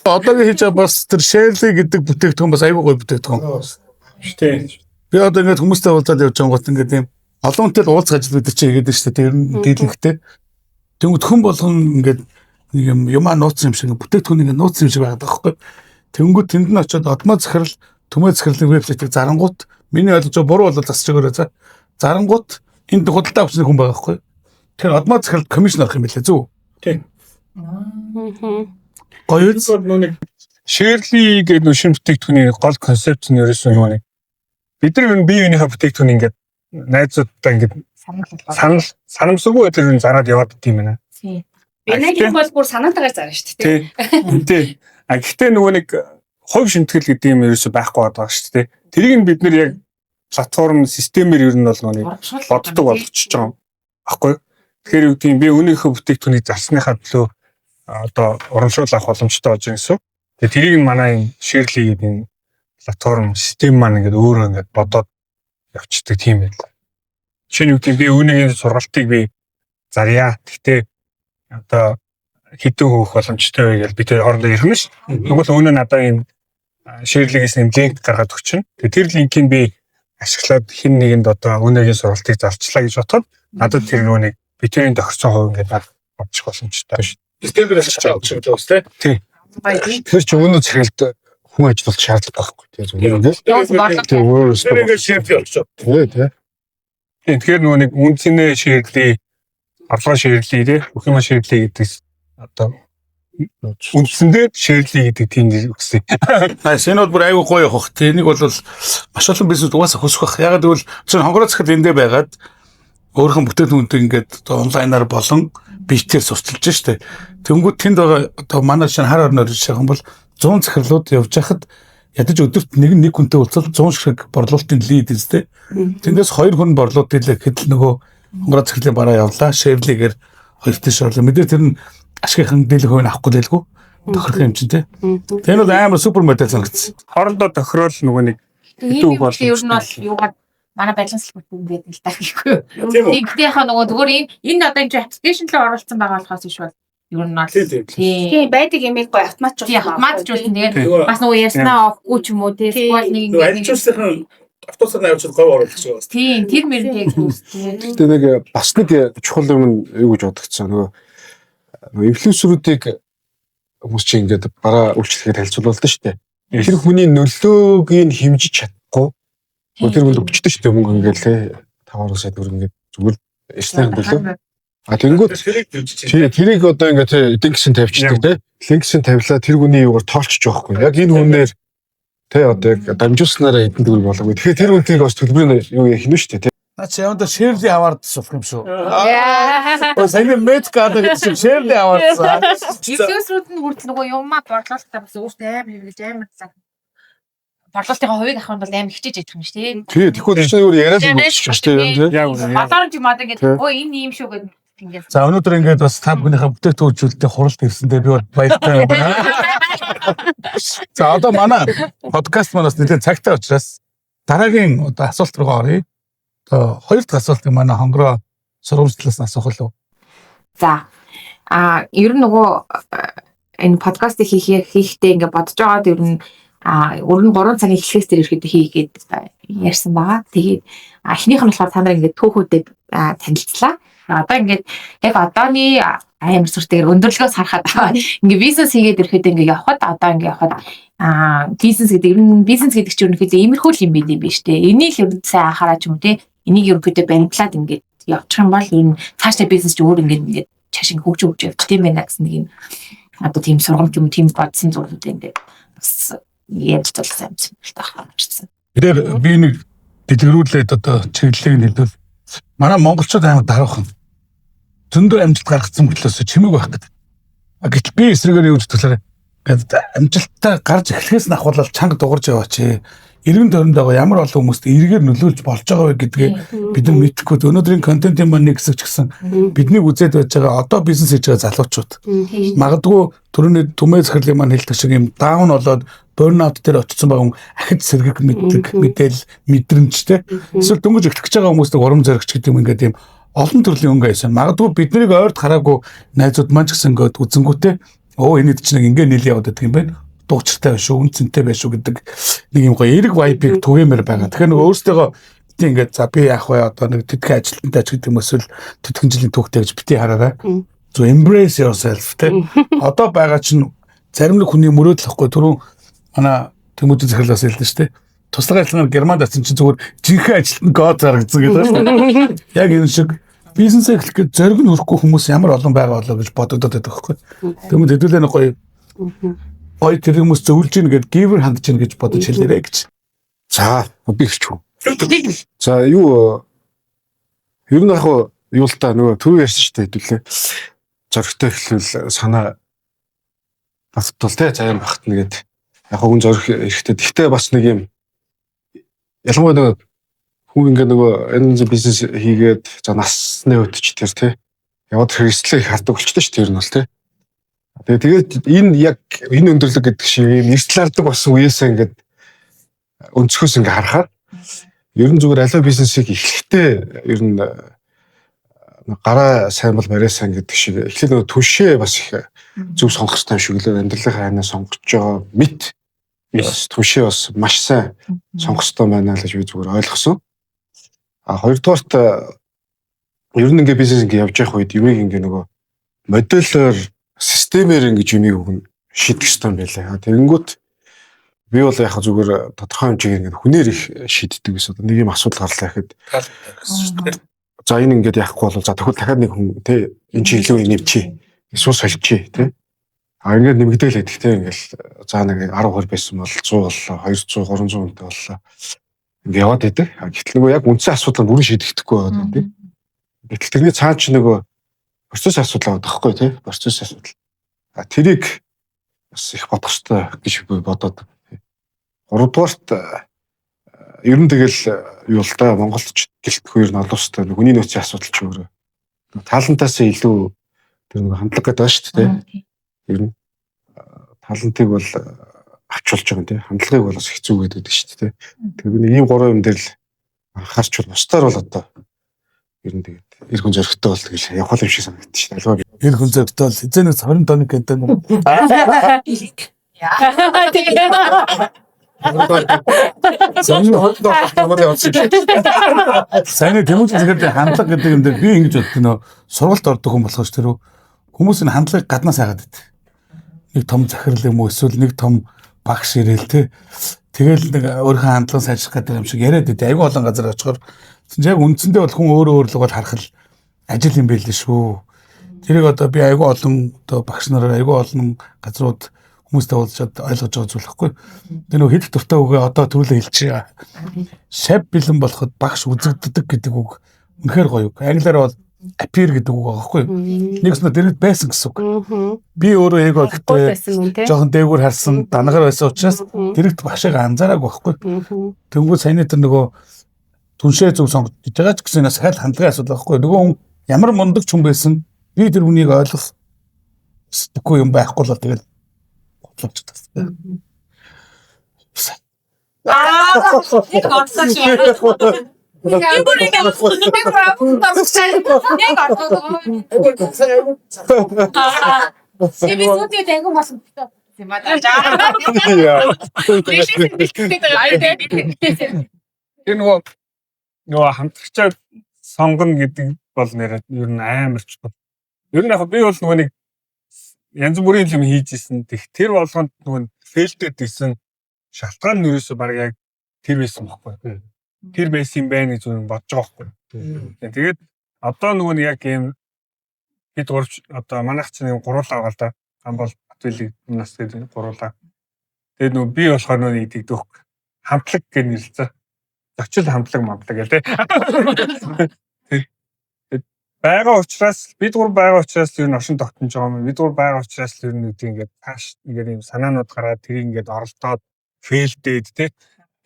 Одоогийн хийж байгаа бас тэр шэрлэг гэдэг бүтээгдэхүүн бас аягүй гоё бүтээгдэхүүн. Штэ. Би одоо ингээд хүмүүстэй уулзаад явж байгаа гот ингээд юм олон хүнтэй уулзах ажил бид чинь хийгээд штэ тэр нь дийлэнхтэй. Тэнгүүд хүн болгон ингээд нэг юм нууцсан юм шиг бүтээгдэхүүн ингээд нууцсан юм шиг байгаа байхгүй. Тэнгүүд тэнд нь очиод одмоо захирал Түмэц захирлын вебсайтыг зарангуут миний ойлгож байгаа буруу болол засч өгөөрэй за. Зарангуут энд худалдаа авчны хүн байгаа байхгүй. Тэгэхээр одмоо захирал комисшн авах юм билээ зүг. Тийм. Гоё үз. Shirley гэдэг нөх шинэ бүтээгдэхүүний гол концепц нь ерөөсөө юу вэ? Бид нар бие биенийхээ бүтээгдэхүүн ингээд найзуудтай ингээд санамсаргүй байдлаар зараад яваад дим байна. Би нэг юм бол бүр санаатаагаар зарна шүү дээ. Тий. А гэхдээ нөгөө нэг хувь шинтгэл гэдэг юм ерөөсөө байхгүй байгаа шүү дээ. Тэрийг нь бид нар яг платформ системээр ер нь бол нөгөө боддог болгочихж байгаа юм. Баггүй. Тэгэхээр юу гэдэг юм би өөрийнхөө бүтээгдэхүүнийг зарсныхаа төлөө одоо урамшуул авах боломжтой болж байгаа гэсэн. Тэгээ тэрийг нь манай Shirley гэдэг энэ платформ систем маань ингээд өөрөө ингээд бодоод явчихдаг тийм байл. Жишээ нь юу гэдэг би өөрийн сургалтыг би зарья. Гэхдээ одоо хэдэн хөөх боломжтой вэ гэж би тэр хоорондоо ярих ш. Тэгвэл өөрөө надад энэ Shirley-гээс нэм линк гаргаад өгчин. Тэгээ тэр линкийг би ашиглаад хин нэгэнд одоо өөрийн сургалтыг зарчлаа гэж бодоход надад тэр нүунийг битэрийн тохирсон хувь ингээд надад бодчих боломжтой ш. Системээр ашиглаж байгаа юм шүү дээ. Тий. Тэр чинь өнөө цагт хүн ажиллах шаардлага байхгүй тийм зүгээр. Тэр ингээд ширхий болчихоо. Тий. Тэгэхээр нөгөө нэг үнцэнэ Shirley, аврал Shirley тий, бүх юм Shirley гэдэг одоо үндсэндээ Shirley гэдэг тийм үгсээ. Энэ бол бүр айгүй гоё явах. Тэнийг бол маш олон бизнес угаасаа хөсөх бах. Ягаад гэвэл чинь хонгороо захад эндээ байгаад өөрхөн бүтээгдэхүүнтэй ингээд онлайнаар болон биетээр сурталж штэ. Тэнгүүд тэнд байгаа одоо манай чинь хар орноор шахсан бол 100 захирлууд явж хахад ядаж өдөрт нэг хүнтэй уулзал 100 шиг борлуулалтын лид үстэй. Тэндээс 2 хүн борлуулалт хийлээ гэхэд нөгөө хонгороо захирлын бараа явлаа. Shirley-гээр хоёртой шорлоо. Мэдээ тэр нь ашигын дийлэх хувийг авахгүй дэлгүү. Тохирох юм чинь те. Тэр нь амар супер модель санагдсан. Хоорондоо тохирол нөгөө нэг ийм бол ер нь бол юугаар манай байлансалбарт ингээд л таа гэхгүй. Тэгтээхээ нөгөө зүгээр энэ одоо энэ аппликейшн руу оруулсан байгаа болохоос иш бол ер нь бол Тийм байдаг юмыг гоё автоматжуулсан. Тэгээд бас нөгөө ярьснаа авахгүй ч юм уу те сквал нэг ингээд альчуулсан автобусаар явж говь оруулах гэж байна. тийм тэр мөрөнд яг үүстэй. Гэтэ нэг бас нэг чухал юм юу гэж бодогдсон нөгөө инфлюенсерүүдийг хүмүүс чинь ингээд бараа үйлчлэхээр танилцуулдаг шүү дээ. Тэр хүний нөлөөг нь хэмжиж чадахгүй. Тэр хүн өвчтөж шүү дээ мөнгө ингээд л 5 сая төгрөг ингээд зүгээр эснээр нөлөө. А тэнгууд тэрийг одоо ингээд линксэн тавьчихдаг те. Линксэн тавилаа тэр хүний юугаар тоолчих жоохгүй. Яг энэ хүнээр те одоо яг дамжуулснараа эдэн төгрөг болов. Тэгэхээр тэр үнтийг бас төлбөрийн юу хийнэ шүү дээ те. Наа чи яванда Shirley аваад суух юм шүү. Өө сайн мэд кад гэж Shirley аваадсан. Инфлюенсерүүд нь хүртэл нөгөө юмаа борлуулалтаа бас өөртөө амар хэрэглэж амар цаг борлуулалтын хувийг авах нь бол амар хичээж яах юм шүү дээ. Тий, тэгэхээр чинь өөр яриад өгч шүү дээ. яг Балаар юм аа ингээд өө энэ юм шүү гэдэг ингээд. За өнөөдөр ингээд бас та бүхнийхээ бүтээгдэхүүнчлэлтэд хуралд ирсэндээ би бол баяртай байна. За одоо манай подкаст манаас нэлээд цагтай учраас дараагийн одоо асуулт руу оръё. Одоо хоёр дахь асуултыг манай хонгороо сургамжлалаас асуух уу? За ер нь нөгөө энэ подкастыг хийхдээ ингээд бодож байгаад ер нь өрн 3 цагийн эхлэхээс тэр ирэхэд хийгээд ярьсан байгаа. Тэгээд эхнийх нь болохоор та нар ингээд түүхүүдэд танилцлаа. Одоо ингээд яг одооний амар сүртэйгээр өндөрлгөөс харахад ингээд бизнес хийгээд ирэхэд ингээд явхад одоо ингээд явхад бизнес гэдэг ер нь бизнес гэдэг чинь ерөнхийдөө иймэрхүү юм байл юм биш үү? Энийг л сайн анхаараач юм те. Энийг ерөнхийдөө баримтлаад ингээд явчих юм бол энэ цаашдаа бизнес ч өөр ингээд чашин хөгжиж явчих тийм байна гэсэн нэг юм одоо тийм сургамж юм тийм бодсон зүйлүүд ингээд бас ярьцуулсан юм шиг таахаарсан. Тэгэхээр би нэг дэлгэрүүлээд одоо чиглэлийг хэлбэл манай монголчууд амар дараахан зөндөө амжилт гаргацсан мөртлөөс чимэг байх гэдэг. Гэтэл би эсрэгээр юу гэж төлөөрэй. Амжилттай гарч эхлэхээс нь ахвал чанга дуурж яваач. Иргэн тойронд байгаа ямар олон хүмүүст эргээр нөлөөлж болж байгаа вэ гэдгээ бид нар мэдэхгүй. Өнөөдрийн контентын маань нэг хэсэг ч гэсэн бидний үзээд байж байгаа одоо бизнес хийж байгаа залуучууд. Магадгүй түрүүний түмээ захирлын маань хэлдэг шиг юм даун болоод burnout дээр очсон байгаа хүн ахиж сэргэг мэдээл мэдрэмжтэй. Эсвэл дөнгөж эхлэх гэж байгаа хүмүүст урам зоригч гэдэг юм ингээд юм олон төрлийн өнгө айсан. Магадгүй биднийг ойрд хараагүй найзууд маань ч гэсэн ингээд үзэнгүүтээ энэ чинь ингээ нийл яваад байдаг юм байна. Дуучиртай байх шүү, үнцэнтэй байх шүү гэдэг нэг юм гоё эрг вайбыг түгээмээр байгаа. Тэгэхээр нөгөө өөрсдөө ингээд за би яах вэ одоо нэг тэтгэн ажилтнтай ч гэдэг юм эсвэл тэтгэн жилийн түүхтэй гэж бити хараарай. So embrace yourself те. Одоо байгаа чинь зарим нэг хүний мөрөөдлөхгүй түрүү манай Тэмүүжин захирлаас хэлсэн шүү дээ. Туслах ажиллагаар Германд атсан чинь зүгээр жинхэнэ ажилтны гоо зарагдсан гэдэг шүү дээ. Яг энэ шиг бизнесээ эхлэх гэж зориг нь хүрэхгүй хүмүүс ямар олон байгаа болоо гэж бодогдоод байдаг байхгүй. Тэгмэд хэдүүлээ нэг гоё тэр хүмүүс зөвлөж ийн гэд giver хандж ийн гэж бодож хэлээрэй гэж. За би хэлчих үү. За юу ер нь яг юу л та нөгөө түрүү ярьсан шүү дээ хэдүүлээ. Зоригтой эхлүүл санаа баттал те заяа багт нэгэд яг хүн зориг эрэхтэй. Гэхдээ бас нэг юм ялангуяа хүн ингээ нөгөө энэ бизнес хийгээд за насны үед ч тэр те яваад хэрэгслээ хардаг болчтой шүү дээ ер нь бол те. Тэгээд энэ яг энэ өндөрлөг гэдэг шиг юм эрсдэл хардаг болсон үеэсээ ингээд өнцгөөс ингээ харахаар ер нь зүгээр аливаа бизнесийг эхлэхдээ ер нь гараа сайн бол барай сайн гэдэг шиг эхлээд нөгөө түншээ бас их зөв сонгох хэрэгтэй шиг л амьдралынхаа хайнаа сонгож байгаа мэт түншээ бас маш сайн сонгох хэрэгтэй байна гэж би зүгээр ойлгосон. А хоёрдугаарт ер нь ингээ бизнес ингээ явж явах үед юмыг ингээ нөгөө модельээр системээр ингэж юмыг өгнө шийдэх хэрэгтэй юм байлаа. Тэгэнгүүт би бол яг зүгээр тодорхой хэмжээгээр ингэ хүнээр их шийддэг гэсэн. Нэг юм асуудал гарлаа гэхэд за энэ ингээд яахгүй бол за тэгвэл дахиад нэг хүн тий энэ чинь илүү нэмчээ. Эсвэл солилцъя тий. А ингээд нэмэгдээл байдаг тий ингээл за нэг 10 20 байсан бол 100 боллоо 200 300 үнэтэй боллоо. Ингээд яваад байдаг. Гэтэл нөгөө яг үндсэн асуудал бүрэн шийдэхдэггүй байгаа тий. Гэтэл тэрний цаана ч нөгөө процесс асуудал байгаа байхгүй тий. Процесс асуудал. А тэрийг бас их бодох хэрэгтэй гэж би бодоод. Гуравдугаарт ер нь тэгэл юу л да Монголд ч гэлтэх үер нь олон устай хүний нөөцийн асуудал ч өөрөө талантаас илүү тэр нэг хандлага гэдэг байна шүү дээ. Ер нь талантыг бол авч болж байгаа юм тий. Хандлагыг бол бас хэцүү гэдэг шүү дээ. Тэр би нэг ийм гурван юм дээр л анхаарч бол бусдаар бол одоо ер нь тэгээд эр хүн зөрөгтэй бол тэгэл явах юм шиг санагдчих шүү дээ. Альва Эр хүн зөрөгтэй бол эзэн 20 тоног гэдэг юм. Сайн тэмүүлж зэрэг хандлага гэдэг юм дээр би ингэж боддог нөө сургалт ордог хүн болохоос тэр хүмүүс энэ хандлагыг гаднаас хагаад байд. Нэг том захирал юм уу эсвэл нэг том багш ирээл те. Тэгэл нэг өөрийнхөө хандлагыг сайжрах гэдэг юм шиг яриад байд. Айгүй олон газар очихоор яг үндсэндээ бол хүн өөрөө л харах л ажил юм байл шүү. Тэрийг одоо би айгүй олон одоо багш нараар айгүй олон газрууд хүмүүстэй уулзаад ойлгож байгаа зүйл хэвгүй. Тэр нөх хэд дуртай үгээ одоо түрүүлээ хэлчихье. Шав бэлэн болоход багш үзэгддэг гэдэг үг үнэхээр гоё үг. Англиар бол appear гэдэг үг байгаа хэвгүй. Нэгс нь дэрэг байсан гэсэн үг. Би өөрөө яг гэхдээ жоохон дээгүүр харсан дангаар байсан учраас дэрэгт багшааг анзаараагүй хэвгүй. Тэнгүү саяны тэр нөгөө түншээ зөв сонгож байгаа ч гэсэн бас хайл хандлагын асуудал байхгүй. Нөгөө хүн ямар мундаг ч хүн байсан би тэр хүнийг ойлгох сэтгэхгүй юм байхгүй л тэгэл бодлоо. Нэг орсон шиг. нөгөө хамтрагчаар сонгоно гэдэг бол нэрээ ер нь амарч бол. Ер нь яг би бол нөгөө нэг янз бүрийн юм хийж исэн. Тэр болгонд нөгөө фейлдэд исэн шалтгаан нь ерөөсөө баг яг тэр байсан байхгүй. Тэр байсан юм байна гэж зөв бодож байгаа байхгүй. Тэгээд одоо нөгөө нэг яг юм бид гурвч одоо манайх чинь нэг гуруулаа байгаа л да. Гамбол Батбэлэг нас гэдэг гуруулаа. Тэгээд нөгөө би болохоор нөгөө нэг дэгдөх хамтлаг гэж нэрлэсэн. Зочил хамтлаг мамтлаг гэл тээ. Бага учраас бид гур байгаа учраас ер нь оршин тогтнож байгаа юм. Бид гур байгаа учраас ер нь ингээд тааш ингээд юм санаанууд гараад тэрийг ингээд оролдоод фейлдээд тий.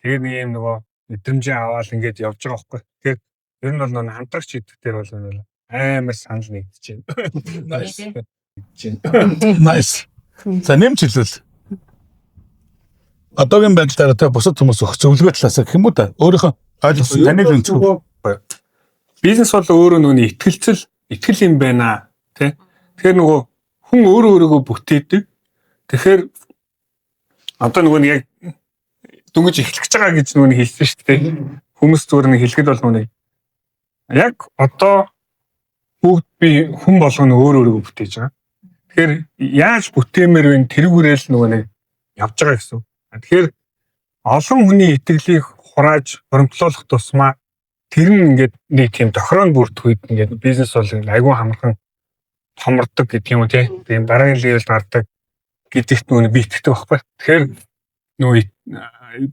Тэгээд нэг юм нөгөө мэдрэмжээ аваад ингээд явж байгаа байхгүй. Тэгэхээр ер нь бол нөгөө хамтрагч гэдэг дээр бол амар санал нэгдэж байна. Nice. За нэмж хэлвэл одоогийн байдлаар та бусад хүмүүс өгөх зөвлөгөө талаас гэх юм уу та өөрийнхөө ойлгосон таныг өнцгөө бизнес бол өөрөө нөгөө итгэл юм байна тий. Тэгэхээр нөгөө хүн өөрөөгөө бүтээдэг. Тэгэхээр одоо нөгөө яг дүнгийн эхлэх гэж байгаа гэж нөгөө хэлсэн шүү дээ. Хүмүүс зүгээр нэг хэлэхэд бол нөгөө яг одоо бүгд би хүн болгоно өөрөөгөө бүтээж байгаа. Тэгэхээр яаж бүтээмээр вэ тэрүүгээрэл нөгөө нэг явж байгаа гэсэн. Тэгэхээр олон хүний итгэлийг хурааж хөрөмтлүүлэх тусмаа тэр нь ингээд нэг тийм тохироонд бүрдэх үед ингээд бизнес бол айгүй хамархан томордог гэдэг юм уу тийм дараагийн левелд гардаг гэдэгт нөгөө бийтгдэг байхгүй. Тэгэхээр нөгөө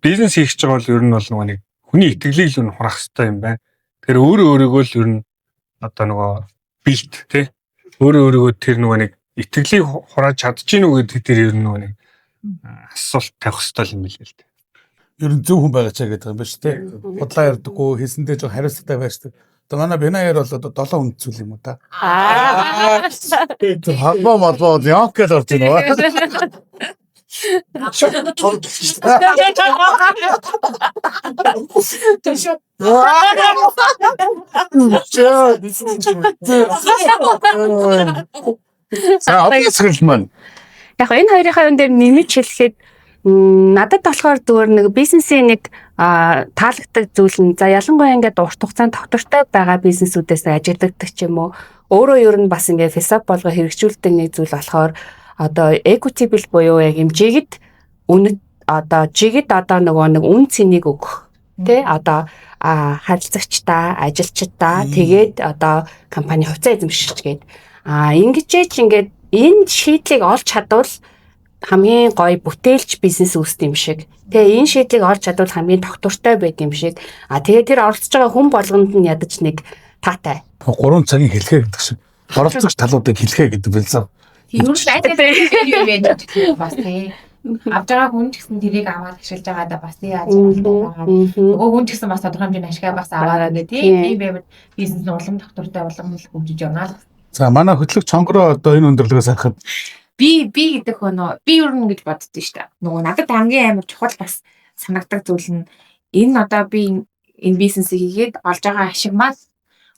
бизнес хийж байгаа бол ер нь бол нөгөө нэг хүний итгэлийг л хурах хэрэгтэй юм байна. Тэгэхээр өөрийгөө л ер нь одоо нөгөө билд тий өөрийгөө тэр нөгөө нэг итгэлийг хурааж чадж гинүү гэдэг тэр ер нь нөгөө нэг асуулт тавих хэрэгтэй юм билээ л дээ. Ер нь зөв хүн байгаа ч гэдэг юм ба шүү дээ. Бодлоо ярьдаггүй, хэлсэндээ жоо хариуцлагатай байждаг. Одоо манай Бинаяар бол одоо 7 хүн зүйл юм уу та? Халбаа малбаа яг гэж орж байна. Яг энэ хоёрынхаа юм дээр нэмж хэлэхэд надад болохоор зүгээр нэг бизнесийн нэг таалагддаг зүйл нь за ялангуяа ингээд урт хугацаанд доктортой байгаа бизнесүүдээс ажилладаг ч юм уу өөрөө ер нь бас ингээд фисап болго хэрэгжүүлдэг нэг зүйл болохоор одоо equity bill буюу яг юм жигэд үнэт одоо жигэд одоо нөгөө нэг үн цэнийг өгөх тий одоо харилцагчдаа ажилчдаа тэгээд одоо компани хувьцаа эзэмшиж гээд ингэж ингээд энэ шийдлийг олж чадвал хамгийн гоё бүтээлч бизнес үүсдэг юм шиг. Тэгээ энэ шийдлийг олж чадвал хамгийн доктортой байд юм шиг. Тэгээ тэр оролцож байгаа хүн болгонд нь ядаж нэг таатай. 3 цагийн хэлхээ гэдэг шиг. Оролцогч талуудыг хэлхээ гэдэг билсэн. Ер нь айдаа бас тий. Авж байгаа хүн ч гэсэн тэрийг аваад ашиглаж байгаа да бас тий яаж байгаа. Нөгөө хүн ч гэсэн бас тодорхой хэмжээний ашиг бас аваараа тий. Тийм байвал бизнес нь улам доктортой улам хөгжиж явна. За манай хөтлөгч Чонгороо одоо энэ өндөрлөгөөс харахад би гэдэг хөнөө би юу нэг гэж боддөө шүү дээ. Нөгөө надад хамгийн амар чухал бас санагдаг зүйл нь энэ одоо би энэ бизнесийг хийгээд олж байгаа ашиг маань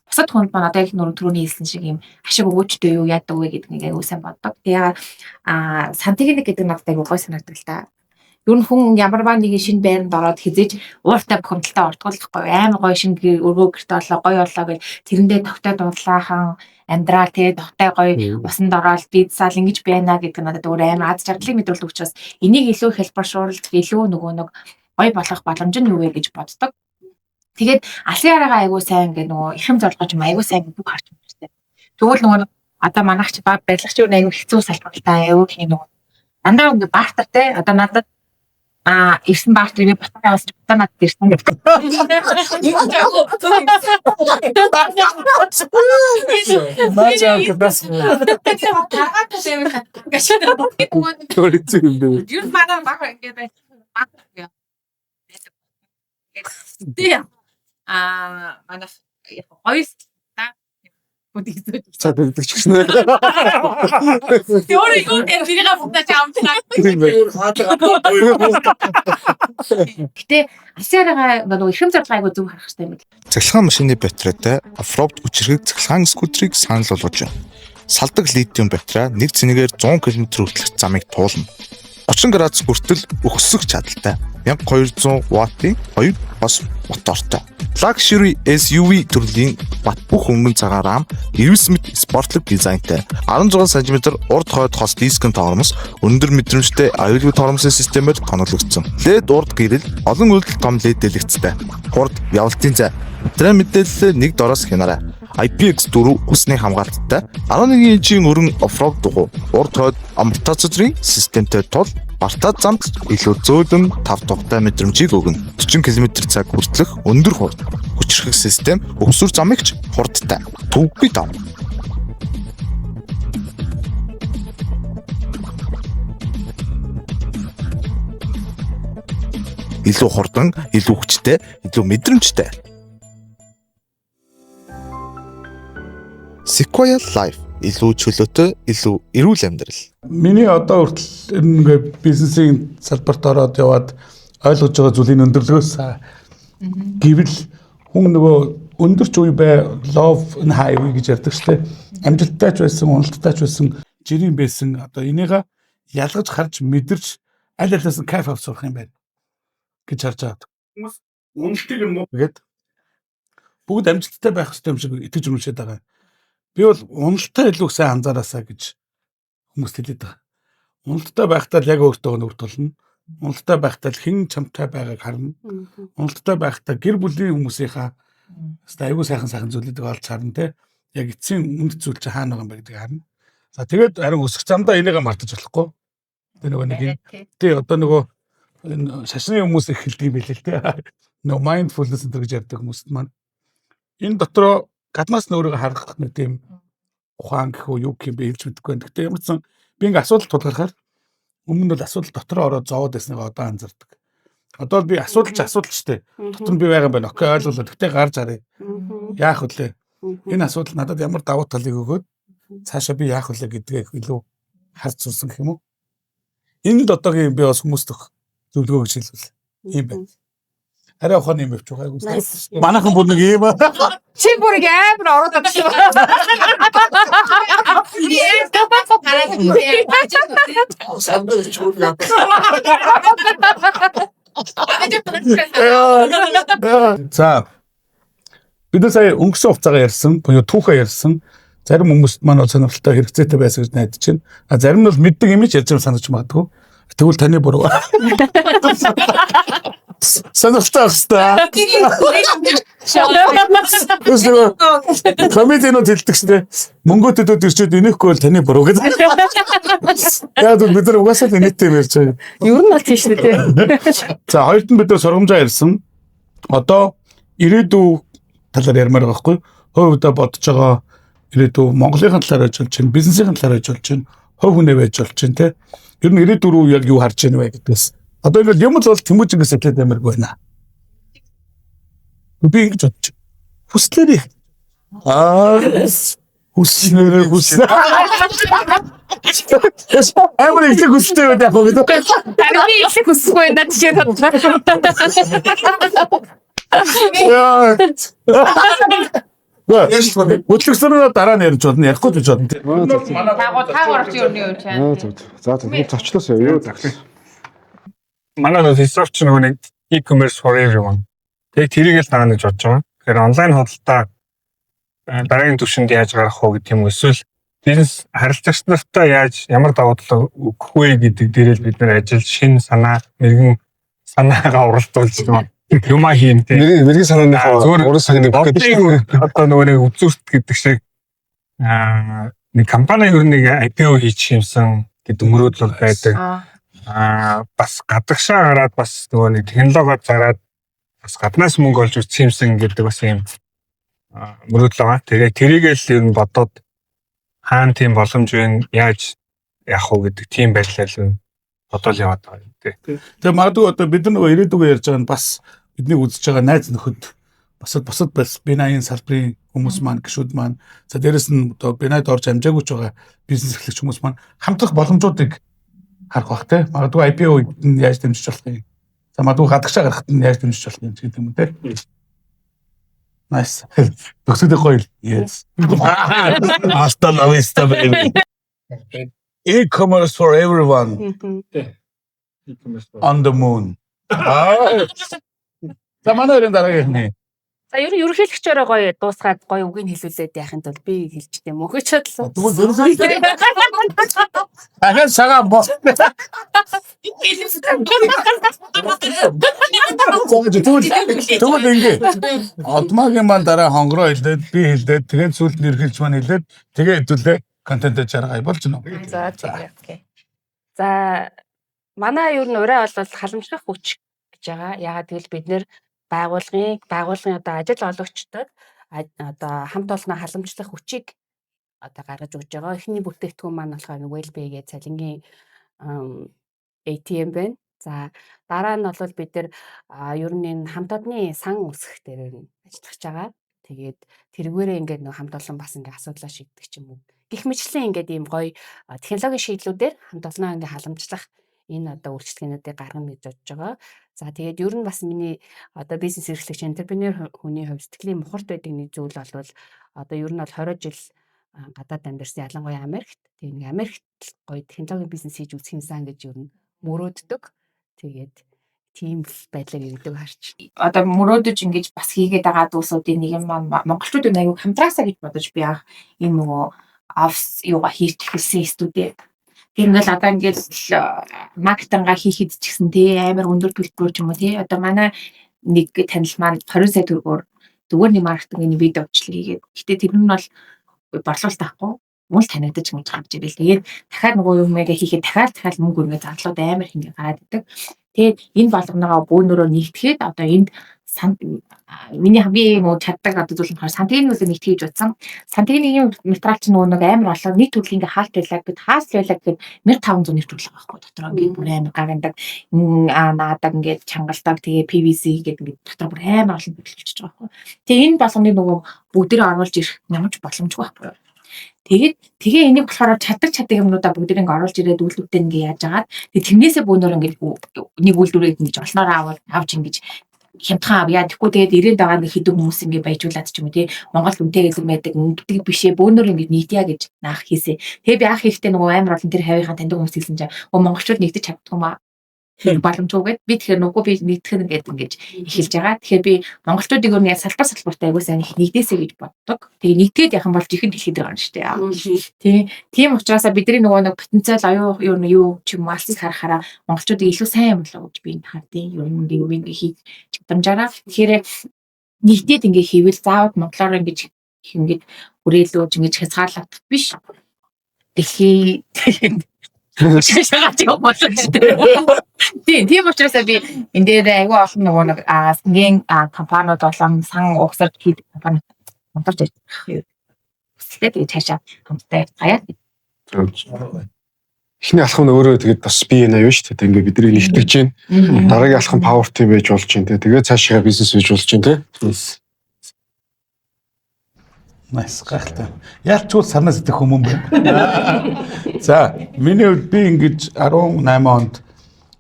бусад хүнд маань одоо их түрүүний хэлсэн шиг юм ашиг өгөөчтэй юу яадаг вэ гэдэг нэг аягүй сайн боддог. Тэгээ сантехник гэдэг надад аягүй гой санагдаг л та. Юу н хүн ямарваа нэг шинэ байранд ороод хизээж ууртай бухимдалтай ордгуулахгүй амар гоё шинэ өргөө гэрте олоо гоё олоо гэж тэрэндээ тогтоод дуулаахан амьдрал тэгээд тогтой гоё усанд ороод бидсаал ингэж байна гэдэг надад өөр амар аз жаргалыг мэдрүүлдэг учраас энийг илүү хэлбэршүүлж илүү нөгөө нэг гоё болох боломж нь юу вэ гэж боддог. Тэгээд алсын хараагаа айгуу сайн ингээ нөгөө ихэм зоргож юм айгуу сайн бүх харж байна. Тэгвэл нөгөө одоо манайч барилгач юу айгуу хэцүү салбартаа айгуу хий нөгөө дандаа ингээ бартер те одоо надад ирсэн бартер би батгаа авч надад ирсэн. Мажаа гэдэг. Юу манай баг ингээ бартер. Тийм. Манай хоёс та бүдийгтэй. За тэгдэг ч гэсэн. Теори юу гэдэг тэрийг бүгдээ амтлаа. Гэтэ асаараа нөгөө ихэм зорилгыг зөв харах хэрэгтэй юм. Цахилгаан машины батарейтай оффроуд хүчирхэг цахилгаан скутерийг санал болгож байна. Салдаг литиум батарей нэг цэнэгээр 100 км хүртэлх замыг туулна. 30 градус хүртэл өксөх чадaltaй 1200 ваттын 2 бос мотортой. Luxury SUV төрлийн бат бүх өнгөн цагаан рам, 9 м спортлог дизайнтай, 16 см урд хойд хос дискэн тоормос, өндөр мэдрэмжтэй аюулгүй тоормосын системээр тоноглогдсон. LED урд гэрэл, олон үйлдэл том LED дэлгэцтэй. Хурд явалтын зай. Батарей мэдээлэл нэг дороос хянаарай. IPX4 хүсний хамгаалттай 11 инчийн өргөн оффроуд дугуй, урд хойд амортизаторын системтэй тул бартаа замд илүү зөөлөн 5 дугтай мэдрэмжийг өгнө. 40 км/цаг хүртэлх өндөр хурд. Хүчирхэг систем өксүр замыгч хурдтай. Төвгүй дам. Илүү хурдан, илүү хүчтэй, илүү мэдрэмжтэй. Sequoia Life илүү чөлөөтэй, илүү эрүүл амьдрал. Миний одоо хүртэл ингээ бизнесийн салбарт ороод яваад ойлгож байгаа зүйлийн өндөрлөгөөс гэвэл хүн нөгөө өндөрч үе бай love and highway гэж ярьдаг шүү дээ. Амжилттай ч байсан, уналттай ч байсан, жирийн байсан одоо энийгээ ялгаж харж мэдэрч аль алиас нь кайф авч сурах юм байна гэж харж байгаа. Хүмүүс үнэлтийг юм уу? Тэгээд бүгд амжилттай байх хэрэгтэй юм шиг итгэж үнэлшээд байгаа. Би бол уналттай илүү сайн анзаараасаа гэж хүмүүст хэлээд байгаа. Уналттай байхдаа л яг өөртөө нөвт болно. Уналттай байхдаа л хэн чамтай байгааг харна. Уналттай байхдаа гэр бүлийн хүмүүсийнхаа Хэвээ айгүй сайхан зүйлүүдийг олж харна те. Яг эцсийн үнд зүйл чи хаана байгаа юм бэ гэдгийг харна. За тэгээд харин өсөх замдаа энийгээ мартаж болохгүй. Тэр нөгөө нэг тий одоо нөгөө энэ шашны хүмүүс их хэлдэг юм билээ л те. Нөгөө mindfulness гэж ярьдаг хүмүүст маань энэ дотроо гаднаас нөөрөө харах нэг тийм ухаан гэх үү юу гэх юм бэ хэлж мэдэхгүй байна. Гэхдээ ямар ч сан би ингээ асуудал тулгархаар өмнө нь бол асуудал дотроо ороод зовоод байсныг одоо анзаардаг. Одоо би асуудалчтэй. Дотор нь би байгаа юм байна. Окей ойлголоо. Тэгтээ гарч харъя. Яах вүлээ? Энэ асуудал надад ямар давуу талыг өгөөд цаашаа би яах вүлээ гэдгээ илүү харж сурсан гэх юм уу? Энэ л одоогийн би бас хүмүүст өгөх зөвлөгөө гэж хэлвэл ийм байна. Арай ухааны юм явж байгаагүй. Манайхан бүр нэг юм. Чи бүр амар ороод авчихсан. За бид нар сая өнгөрсөн хугацаагаар ярьсан, буюу түүхээ ярьсан. Зарим хүмүүст маань бол сонирхолтой хэрэгцээтэй байсан гэж найдаж байна. А зарим нь бол мэддэг юм ч ярьж байгаа санаж магадгүй. Тэгвэл таны буруу. Сонирхолтой байна. Комедианууд хэлдэг шнэ. Мөнгөtöдөд ирчээд инехгүй бол таны буруу гэдэг. Яг бид нар угаасаа инээтэй ярьж байгаа. Ер нь бол тийм шүү дээ. За хоёрт нь бид нар сургамжаа ярьсан. Одоо ирээдүй талаар ярмаар байгаа хгүй. Хувьдаа бодож байгаа ирээдүй Монголын талаар байж болж байна, бизнесийн талаар байж болж байна, хувь хүнээ байж болж байна те. Ер нь ирээдүй рүү яг юу харж байна вэ гэдгээс. Одоо ингээд юм л бол тэмүүжингээс эхлээд амиргүй байна. Би ингэж бодчих. Хүслээрээ. Хүслээрээ. Амар их хүстэй байдаг яг гэдэг. Харин би их хүсэхгүй байна тийм бодлоо. Өчлөгсөрөө дараа нь ярьж болно. Ярихгүй гэж бодно. Таагуурч юуны юм чам. За тэгээд зочлоос юу захлаа. Манай нэг research нөгөө нэг e-commerce for everyone. Тэгээд тэрийг л дараа нь бодож байгаа. Тэгэхээр онлайн худалдаа дараагийн түвшинд яаж гарах вэ гэх юм уу? Эсвэл бизнес харилцагч нартай яаж ямар давуу тал өгөх вэ гэдэг дээрээ бид нэр ажил шин санаа, мэрэгэн санаагаа уралдуулж байгаа. Юмаа хийн тэ. Мэргийн санааны уран сагныг одоо нөгөө нэг үзүүрт гэдэг шиг нэг компани ер нь нэг IPO хийж юмсан гэдэг мөрөөдөл байдаг. Бас гадагшаа гараад бас нөгөө нэг технологиод зараад бас гаднаас мөнгө олж үзсэн гэдэг бас юм мөрөөдөл байгаа. Тэгээ тэрийг л ер нь бодоод хаана тийм боломж вэ? Яаж явах вэ гэдэг тийм байдлаар бодол яваад байгаа юм тий. Тэгээ магадгүй одоо бид нөгөө ирээдүгөө ярьж байгаа нь бас бидний үзэж байгаа найз нөхөд бусад бас бинаян салбарын хүмүүс маань гişүүд маань за дээрэс нь одоо бинайд орж амжаагүй ч байгаа бизнес эрхлэгч хүмүүс маань хамтрах боломжуудыг харах бах те магадгүй IPO нь яаж дэмжиж болох юм. За магадгүй гадагшаа гарахт нь яаж дэмжиж болох юм гэдэг юм те. Nice. Төгсөдөө гоё. Yes. Hasta la vista baby. E-commerce for everyone. On the moon. За манай өрийн дараагийн нэ. За ер нь ерөнхийлөгчөөрөө гоё дуусгаад гоё үгийг хэлүүлээд яхахын тулд би хэлж дээ мөн гэж бодлоо. Тэгвэл ерөнхийлөгч ахаа сагаа боо. Тэгвэл ингэ. Одмагийн маань дараа хонгороо хэлээд би хэлээд тэгээд сүүлд нь ерөнхийлөгч маань хэлээд тэгээ хэдүүлээ контент чаргай болж гэнэ. За тийм. За манай ер нь ураа бол халамжлах хүч гэж байгаа. Ягаад гэвэл бид нэр байгуулгын одоо ажил олгогчдод одоо хамт олонно халамжлах хүчийг одоо гаргаж өгч байгаа. Эхний бүтээгдэхүүн маань болохоор Wellpay-гээ цалингийн ATM байна. За дараа нь бол бид нар ер нь энэ хамт олонны сан үсгэх дээр ажиллаж байгаа. Тэгээд тэргээрээ ингээд нэг хамт олон бас ингээд асуудлаа шийддэг ч юм уу. Гэх мэтчлэн ингээд ийм гоё технологийн шийдлүүдээр хамт олоноо ингээд халамжлах энэ одоо үйлчлэгнүүдийг гаргана гэж бодож байгаа. За тэгээд ер нь бас миний одоо бизнес эрхлэгч энтерпренер хүний хувьд сэтгэлийн мухарт байдаг нэг зүйл бол одоо ер нь бол 20 жил гадаад амьдарсан ялангуяа Америкт тэгээд нэг Америкт гоё технологийн бизнес хийж үзэх юмсан гэж ер нь мөрөөддөг. Тэгээд тийм байдлаар ирдэг харч. Одоо мөрөөдөж ингэж бас хийгээд байгаа дүүсүүдийн нэг юм монголчуудын аягүй хамтраасаа гэж бодож би яг энэ нөгөө офс юугаа хийж эхэлсэн студент. Ингээл одоо ингээд маркетингаа хийхэд ч гэсэн тий амар өндөр төлбөрөөр ч юм уу тий одоо манай нэг танил маань 20 сая төгрөгөөр зүгээр нэг маркетингийн видео бичлэг хийгээд. Гэтэ тэр нь бол борлуулалт авахгүй мөн л танигдаж ингэж гарч ирэл. Тэгээд дахиад нөгөө юм хийхэд дахиад мөнгө өргөө зарлууд амар хингээ гараад идэг. Тэгээд энэ болгоноогоо бөөнөрөө нэгтгэхэд одоо энд миний хамгийн чаддаг одоо зүйл нь сантигийн үлээ нэгтгэж утсан. Сантигийн материал чинь нөгөө нэг амар болоод нэг төрлийн ингээ хаалт байлаа гэд хаалт байлаа гэхэд 1500 нэр төрлөг байхгүй дотор ингээ бүр амар гарандаг наадаг ингээ чангалдаг тэгээ PVC гэдэг ингээ дотор бүр амар олон хөдөлгөж байгаа байхгүй. Тэгээ энэ болгоныг нөгөө бүгдээ оруулж ирэх ямар ч боломжгүй байхгүй. Тэгээ энийг болохоор чаддаг юмнуудаа бүгдээ ингээ оруулж ирээд үйлдвэртэй ингээ яаж агаад тэгээ тэрнээсээ бөөнөр ингээ нэг үйлдвэрээ ингэж олноороо авч ингэж хямдхан авъя. Тэгэхгүй тэгээд ирээд байгаа нэг хэдэн хүмүүс ингээ баяжуулаад ч юм уу тий Монгол үнэтэй гэдэг байдаг ингэдэг бишээ бөөнөр ингээ нийтъя гэж наах хийсэ. Тэгээ би анх ихтэй нөгөө амар олон тэр хавийнхаа таньдаг хүмүүс хэлсэн чинь монголчууд нэгдэж чаддаг юм аа. Боломжгүйгээд би тэгэхээр нөгөө би нэгтгэх гэдэг ингэж эхэлж байгаа. Тэгэхээр би монголчуудыг өөр салбартай аягүй сайн нэгдээсэй гэж боддог. Тэгээ нэгдгээд яхан бол жихэн дэлхийд байгаа юм шүү дээ. Тийм учраас бидний нөгөө нэг потенциал аюу юу ч юм уу алсыг харахаараа монголчуудыг илүү сайн болоо гэж би хардیں۔ Ер нь юу ингэ хийх чадамжаараа. Тэгэхээр нэгдээд ингэ хийвэл заавал монголоор ингэж хүрээлүүлж ингэж хязгаарлагдах биш. Дэлхий шашаач юм болоо шүү дээ. Тийм учраас би энэ дээр аюу олон нөгөө нэг сангийн компаниуд болон сан угсарч хийх компаниуд хамтарч ажиллах юм. Үсэлтэй цаашаа хамтдаа гаяа. Эхний алхам нь өөрөө тэгээд бас бие нэ юу шүү дээ. Ингээ бидний нэгтгэж чинь дараагийн алхам power team байж болж чинь тэгээд цаашаа бизнес хийж болж чинь тий. Nice гайхалтай. Ялчгүй санаас идэх хүмүүс байна. За, миний хувьд би ингэж 18 онд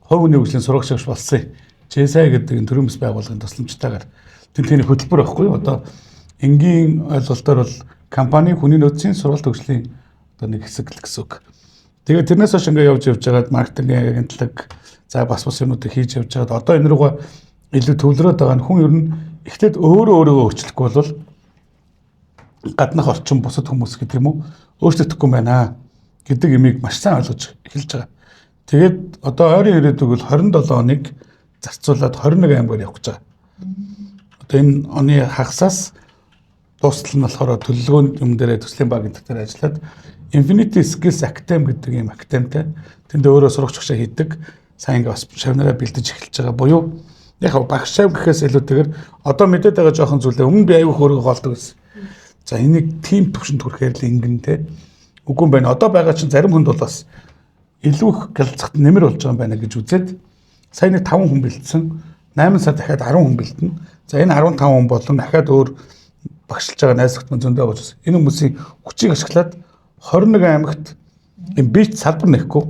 хувь хүний хөгжлийн сургагч болсон. JSI гэдэг энэ төрийн бас байгууллагын тусламжтайгаар тэнцвэрийн хөтөлбөр байхгүй юу? Одоо энгийн ойлголтоор бол компани хүний нөөцийн сургалт хөгжлийн одоо нэг хэсэг л гэсэн үг. Тэгээд тэрнээс хойш ингээ явж байгаад маркетингийн агентлаг за бас юмнуудыг хийж явж байгаад одоо энэ руугаа илүү төвлөрөөд байгаа нь хүн ер нь эхлээд өөрийгөө өөрчлөхгүй бол гаднах орчин бусад хүмүүс гэдэг юм уу өөрчлөгдөхгүй байна гэдэг имийг маш сайн ойлгож эхэлж байгаа. Тэгээд одоо ойрын ирээдүйг бол 27 оныг зарцуулаад 21 аймгаар явах гэж байгаа. Одоо энэ оны хагасаас дуустал нь болохоор төлөвлөгөөний юм дээр төслийн багийн дээр ажиллаад Infinity Skills Academy гэдэг юм академитай тэнд өөрөө сурагч багшаа хийдэг. Сайн ингээ бас шавнараа бэлдэж эхэлж байгаа буюу яг багшаа гэхээс илүүтэйгээр одоо мэдээд байгаа жоохон зүйлээ өмнө би аюу хөөргө голдог гэсэн. За энийг тим төвшөнд хүрэхээр л ингэнтэй. Үгүй юм байна. Одоо байгаа чинь зарим хүнд бол бас илүү их гэлцэгт нэмэр болж байгаа юм байна гэж үзээд сая нэг 5 хүн бэлдсэн. 8 сар дахиад 10 хүн бэлдэнэ. За энэ 15 хүн болон дахиад өөр багшилж байгаа найз зөвхөн зөндөө болж байна. Энэ хүмүүсийн хүчийг ашиглаад 21 аймагт энэ бич салбар нэхгүй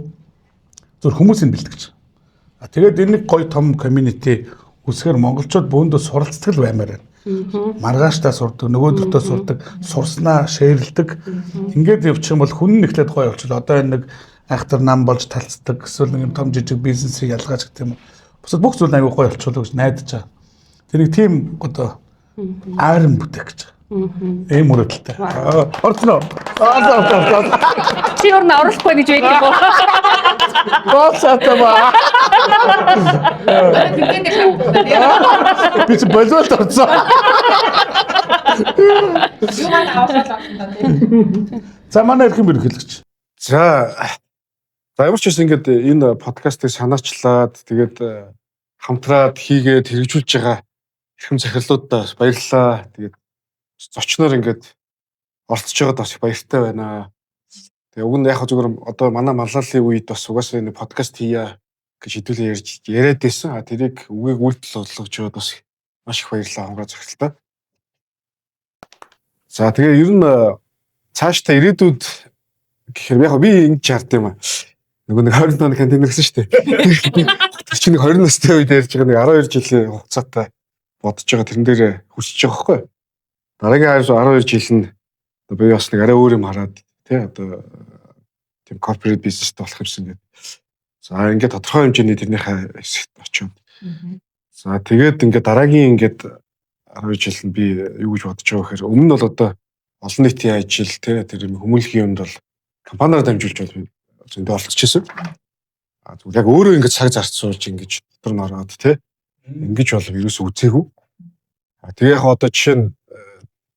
зөв хүмүүсийг бэлтгэж. Тэгээд энэ нэг гоё том community үсгээр монголчууд бөөндөө суралцдаг л баймаар байна. Маргааштай сурдаг, нөгөөдөртөө сурдаг, сурснаа шеэрлдэг. Ингээд явчих юм бол хүн нэхлээд гоё болчихлоо. Одоо энэ нэг айхтар нам болж талцдаг, эсвэл нэг том жижиг бизнесийг ялгаач гэх юм. Бусад бүх зүйл аягүй гоё болчихлоо гэж найдаж байгаа. Тэр нэг тийм одоо аарн бүтээх гэж байгаа. Ийм мөрөдөлтэй. Орцноо. Чи өөрөө оруулахгүй гэж байдаг юм уу? Гоосатава. Би ч болоод орцсон. Юу маань аваад байна. За манай эрхэм ерөнхийлөгч. За ямар ч байсан ингээд энэ подкастыг санаачлаад тэгээд хамтраад хийгээд хэрэгжүүлж байгаа эрхэм захирлуудаа баярлалаа. Тэгээд зочноор ингээд орцож байгаад бас баяртай байна. Тэгээ уг нь яг зүгээр одоо манай маллалын үед бас угаасаа энэ подкаст хийя гэж хэдүүлээ яриад байсан. Тэрийг үгийг үйлдэл болгож яваад бас маш их баярлалаа хонгой захиралтай. За тэгээ ер нь цаашдаа ирээдүйд гэхээр яг би ингэж хард юм аа. Нөгөө нэг 20 тонн контейнер гэсэн шүү дээ. Тэр чинь 20 настай үед ярьж байгаа нэг 12 жилийн хугацаатай бодож байгаа тэрэн дээр хүсэж байгаа байхгүй. Дараагийн 12 жил нь би бас нэг арай өөр юм хараад тий одоо тийм corporate business болох юмсан гэдэг. За ингээд тодорхой хэмжээний тэрнийхээ хэсэгт очиод. За тэгээд ингээд дараагийн ингээд 12 жил нь би юу гэж бодож байгаа гэхээр өмнө нь бол одоо олон нийтийн ажил тий тэр хүмүүнлэгийн юмд бол компаниар дамжуулж бол зөндөө олгочихсон. Зүгээр яг өөрөө ингээд цаг зарцуулж ингэж дотор нь ороод тий ингэж бол вирус үзээгүй. Тэгээ яг одоо жишээ нь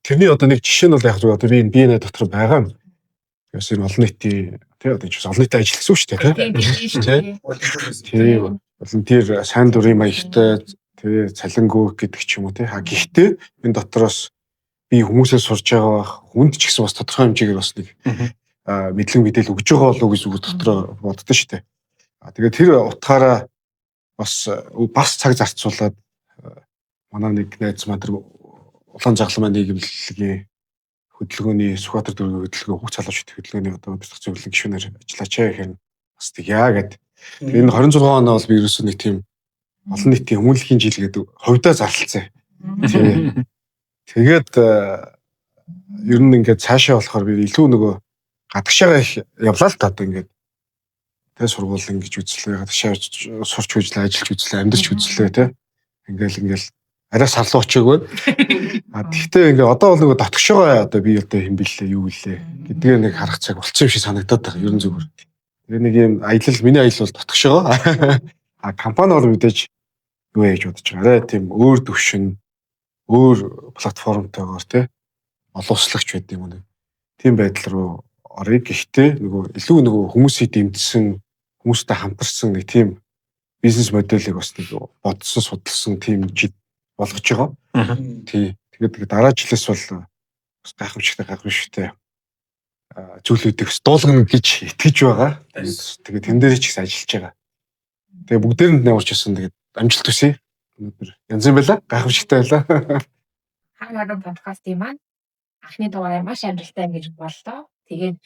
тэрний одоо нэг жишээ нь бол яг зөв одоо би энэ дотор байгаа юм. Тэгээс энэ олон нийтийн тий одоо ч олон нийтэд ажил гэсэн үг шүү дээ тий. Волонтер сайн дурын маягтай тий цалингүү гэдэг ч юм уу тий. Гэхдээ энэ дотроос би хүмүүсээс сурж байгаа хүнд ч гэсэн бас тодорхой хэмжээгээр бас нэг мэдлэг мэдээлэл өгж байгаа болов уу гэж үг дотроо боддоо шүү дээ. Тэгээд тэр утгаараа бас цаг зарцуулаад манай нэг найз маань тэр улаан загалмай нийгэмлэгийн хөдөлгөөний Сүхбаатар дүүргийн хөдөлгөөн хөх залуучдын хөдөлгөөний одоо удирдах зөвлөлийн гишүүнээр ажиллаач гэхээр бас тэгьяа гэдэг. Энэ 26 оноо бол би ерөөсөө нэг тийм олон нийтийн хүмүүнлэгийн жил гэдэг хувьдаа зарлцсан. Тэгээд ер нь ингээд цаашаа болохоор би илүү нөгөө гадагшаага их явлаа л та одоо ингээд тэ сургууль ингэж үзлээ гадагшаа сурч үзлээ ажиллаж үзлээ амьдарч үзлээ тэ ингээл арай сарлуу очоогүй. Тэгтээ ингээ одоо бол нөгөө дотгошоо одоо би одоо хэм бэлээ юу гэлээ гэдгээ нэг харах цаг болцсон юм шиг санагдаад байна ерөн зүгээр. Тэгээ нэг юм миний аялал бол дотгошоо. Компани бол мэдээж юу яаж бодож байгаа. Арай тийм өөр төвшин өөр платформтойгоор тий олоослагч байд юм уу. Тийм байдал руу орё. Гэхдээ илүү хүмүүсийг дэмжсэн хүмүүстэй хамтарсан нэг тийм бизнес модельийг бас нэг бодсон судалсан тийм жид болгож байгаа. Тий. Тэгээд дараа жилээс бол бас гайхамшигтай зүйлүүдийг дуулгана гэж итгэж байгаа. Тэгээд тэн дээр ч их ажиллаж байгаа. Тэгээд бүгдээрэнд нэмэрчсэн тэгээд амжилт хүсье. Өнөөдөр янз юм байла. Гайхамшигтай байла. Хаана подкастын маань анхны дугаараа маш амжилттай гэж боллоо. Тэгээд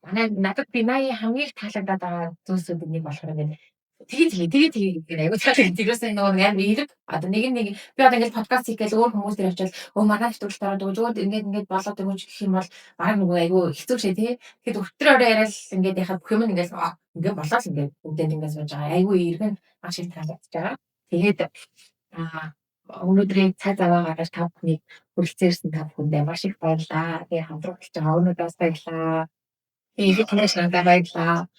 манай надад Binay хамгийн таалагдаад байгаа зүйлсүүд нэг болохоор ингээд тэгээд аягүй цаашаа тэрөөсөө нөгөө амар ирэг одоо нэг би одоо ингээд подкаст хийх гэж өөр хүмүүс дээр очивол манай нэвтрүүлгээр дуугууд ингээд болоод өгч гэх юм бол баг нөгөө аягүй хэцүү шээ тий. Тэгэхэд өтөрөөрөө яриад ингээд яхаа бүх юм ингээд болоод ингээд бүгдээ ингээд сууж байгаа. Аягүй ирэг нь маш их таалагдж байгаа. Тэгээд өнөөдрийн цаг зав гаргаж та бүхнийг хүрэлцээрсэн та бүхэндээ маш их баярлалаа. Тэгээд хамтран болж байгаа өнөөдрөөс баярлалаа. Тэгээд танаас баярлалаа.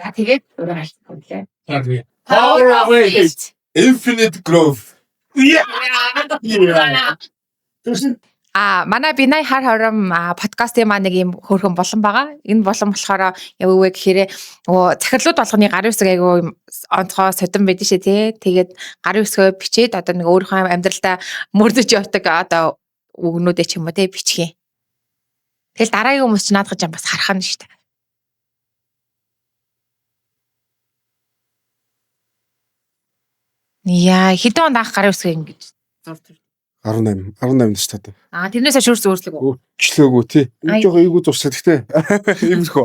За тэгээд өөрөө хэлсэн. Power of it. Infinite growth. Манай Binay хар хором подкастын маань нэг юм хөөрхөн болон байгаа. Энэ болон болохоор юу вэ гэхээр захирлууд болгоны гарын үсэг айгу онцгой содон байдаг шээ тий. Тэгээд гарын үсгөө бичээд одоо нэг өөрийнхөө амьдралдаа мөрдөж явдаг одоо үгнүүдээ ч юм уу тий бичих юм. Тэгэл дараагийн хүмүүс ч наадах юм бас харах нь шүү дээ. Яа, хэдэн онд анх гарын үсгээ ингэж зурд. 18 дэс таа. Тэрнээс шүүрс өөрчлөг. Өөрчлөөгүй тий. Энэ жоо эйгүү зурсаа гэхдээ иймэрхүү.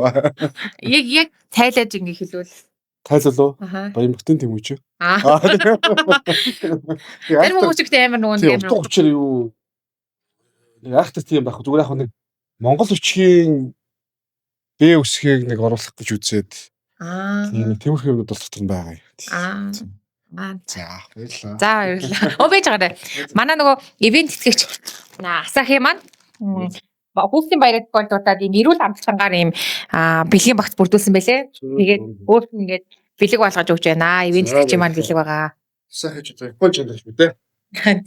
Яг тайлаж ингэ хэлвэл. Тайлуулуу. Баямхтын тэмүүч. Тэр хүмүүжигтэй амар нөгөө амар. Учир юу? Нэг ахтас тийм байх. Зүгээр яг нэг Монгол үчгийн Б үсгийг нэг оруулах гэж үзээд. Тийм тиймэрхүү юмуд бол дотор нь байгаа юм. За баярлалаа. Байж байгаарай. Манай нөгөө ивент тэтгэгч Асахи маань Хүүхдийн баярыг голдуудаад ийм эрүүл амтлагаар ийм бэлгийн багц бүрдүүлсэн байлээ. Тэгээд өөрт нь ингээд бэлэг болгож өгч байна. Ивент тэтгэгч маань бэлэг байгаа. Асахи ч Япон чанарч мэдээ.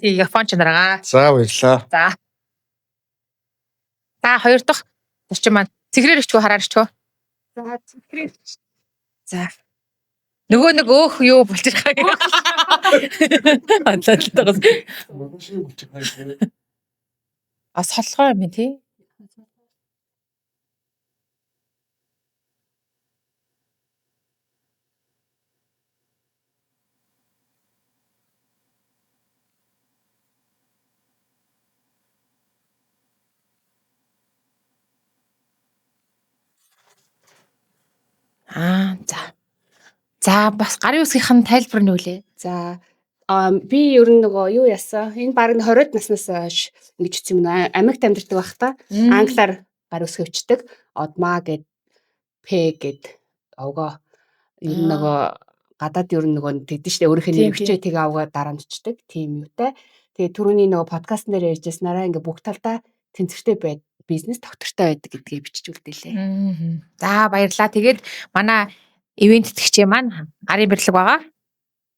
Тий, Япон чанараа. За баярлалаа. За хоёр дахь төрчин маань цэгрэр өчгөө хараар өчгөө. За цэгрэр. За нөгөө нэг өөх юу болчих байгаа. Анлаалтайгаас. Солгоо юм тий. За бас гарын үсгийнхэн тайлбар нь юу лээ? За би ер нь нөгөө юу яасан? Энэ баг 20-д наснаас хойш ингэж хэвчээ юм Америкт амьдардаг байх та. Англиар гар үсгэвчдэг. Одмаа гэд П гэд овгоо ер нь нөгөө гадаад ер нь нөгөө тэгдэж штэ өөрийнхөө нэрвчээ тэгээ авгаа дарамжчдаг. Тийм юутай. Тэгээ түрүүний нөгөө подкаст дээр ярьжсанараа ингээ бүх талдаа тэнцвэртэй байд бизнес доктортой байдаг гэдгийг бичиж үлдээлээ. За баярлалаа. Тэгээд манай ивент тэтгэгчээ маань гарын бэрлэг байгаа.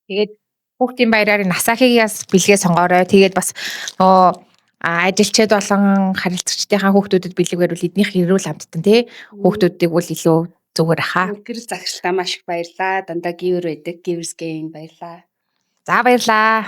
Тэгээд Хүүхдийн баяраар энэ Асахигаас бэлгээ сонгоорой. Тэгээд бас нөгөө ажилчид болон харилцагчдынхаа хүүхдүүдэд бэлэг барьвал эднийх эрүүл амттан тий хүүхдүүдийг бол илүү зүгээр хаа. Гэр загшлаа маш их баярлаа. Дандаа гівэр байдаг. Гіверсгейн баярлаа. За баярлаа.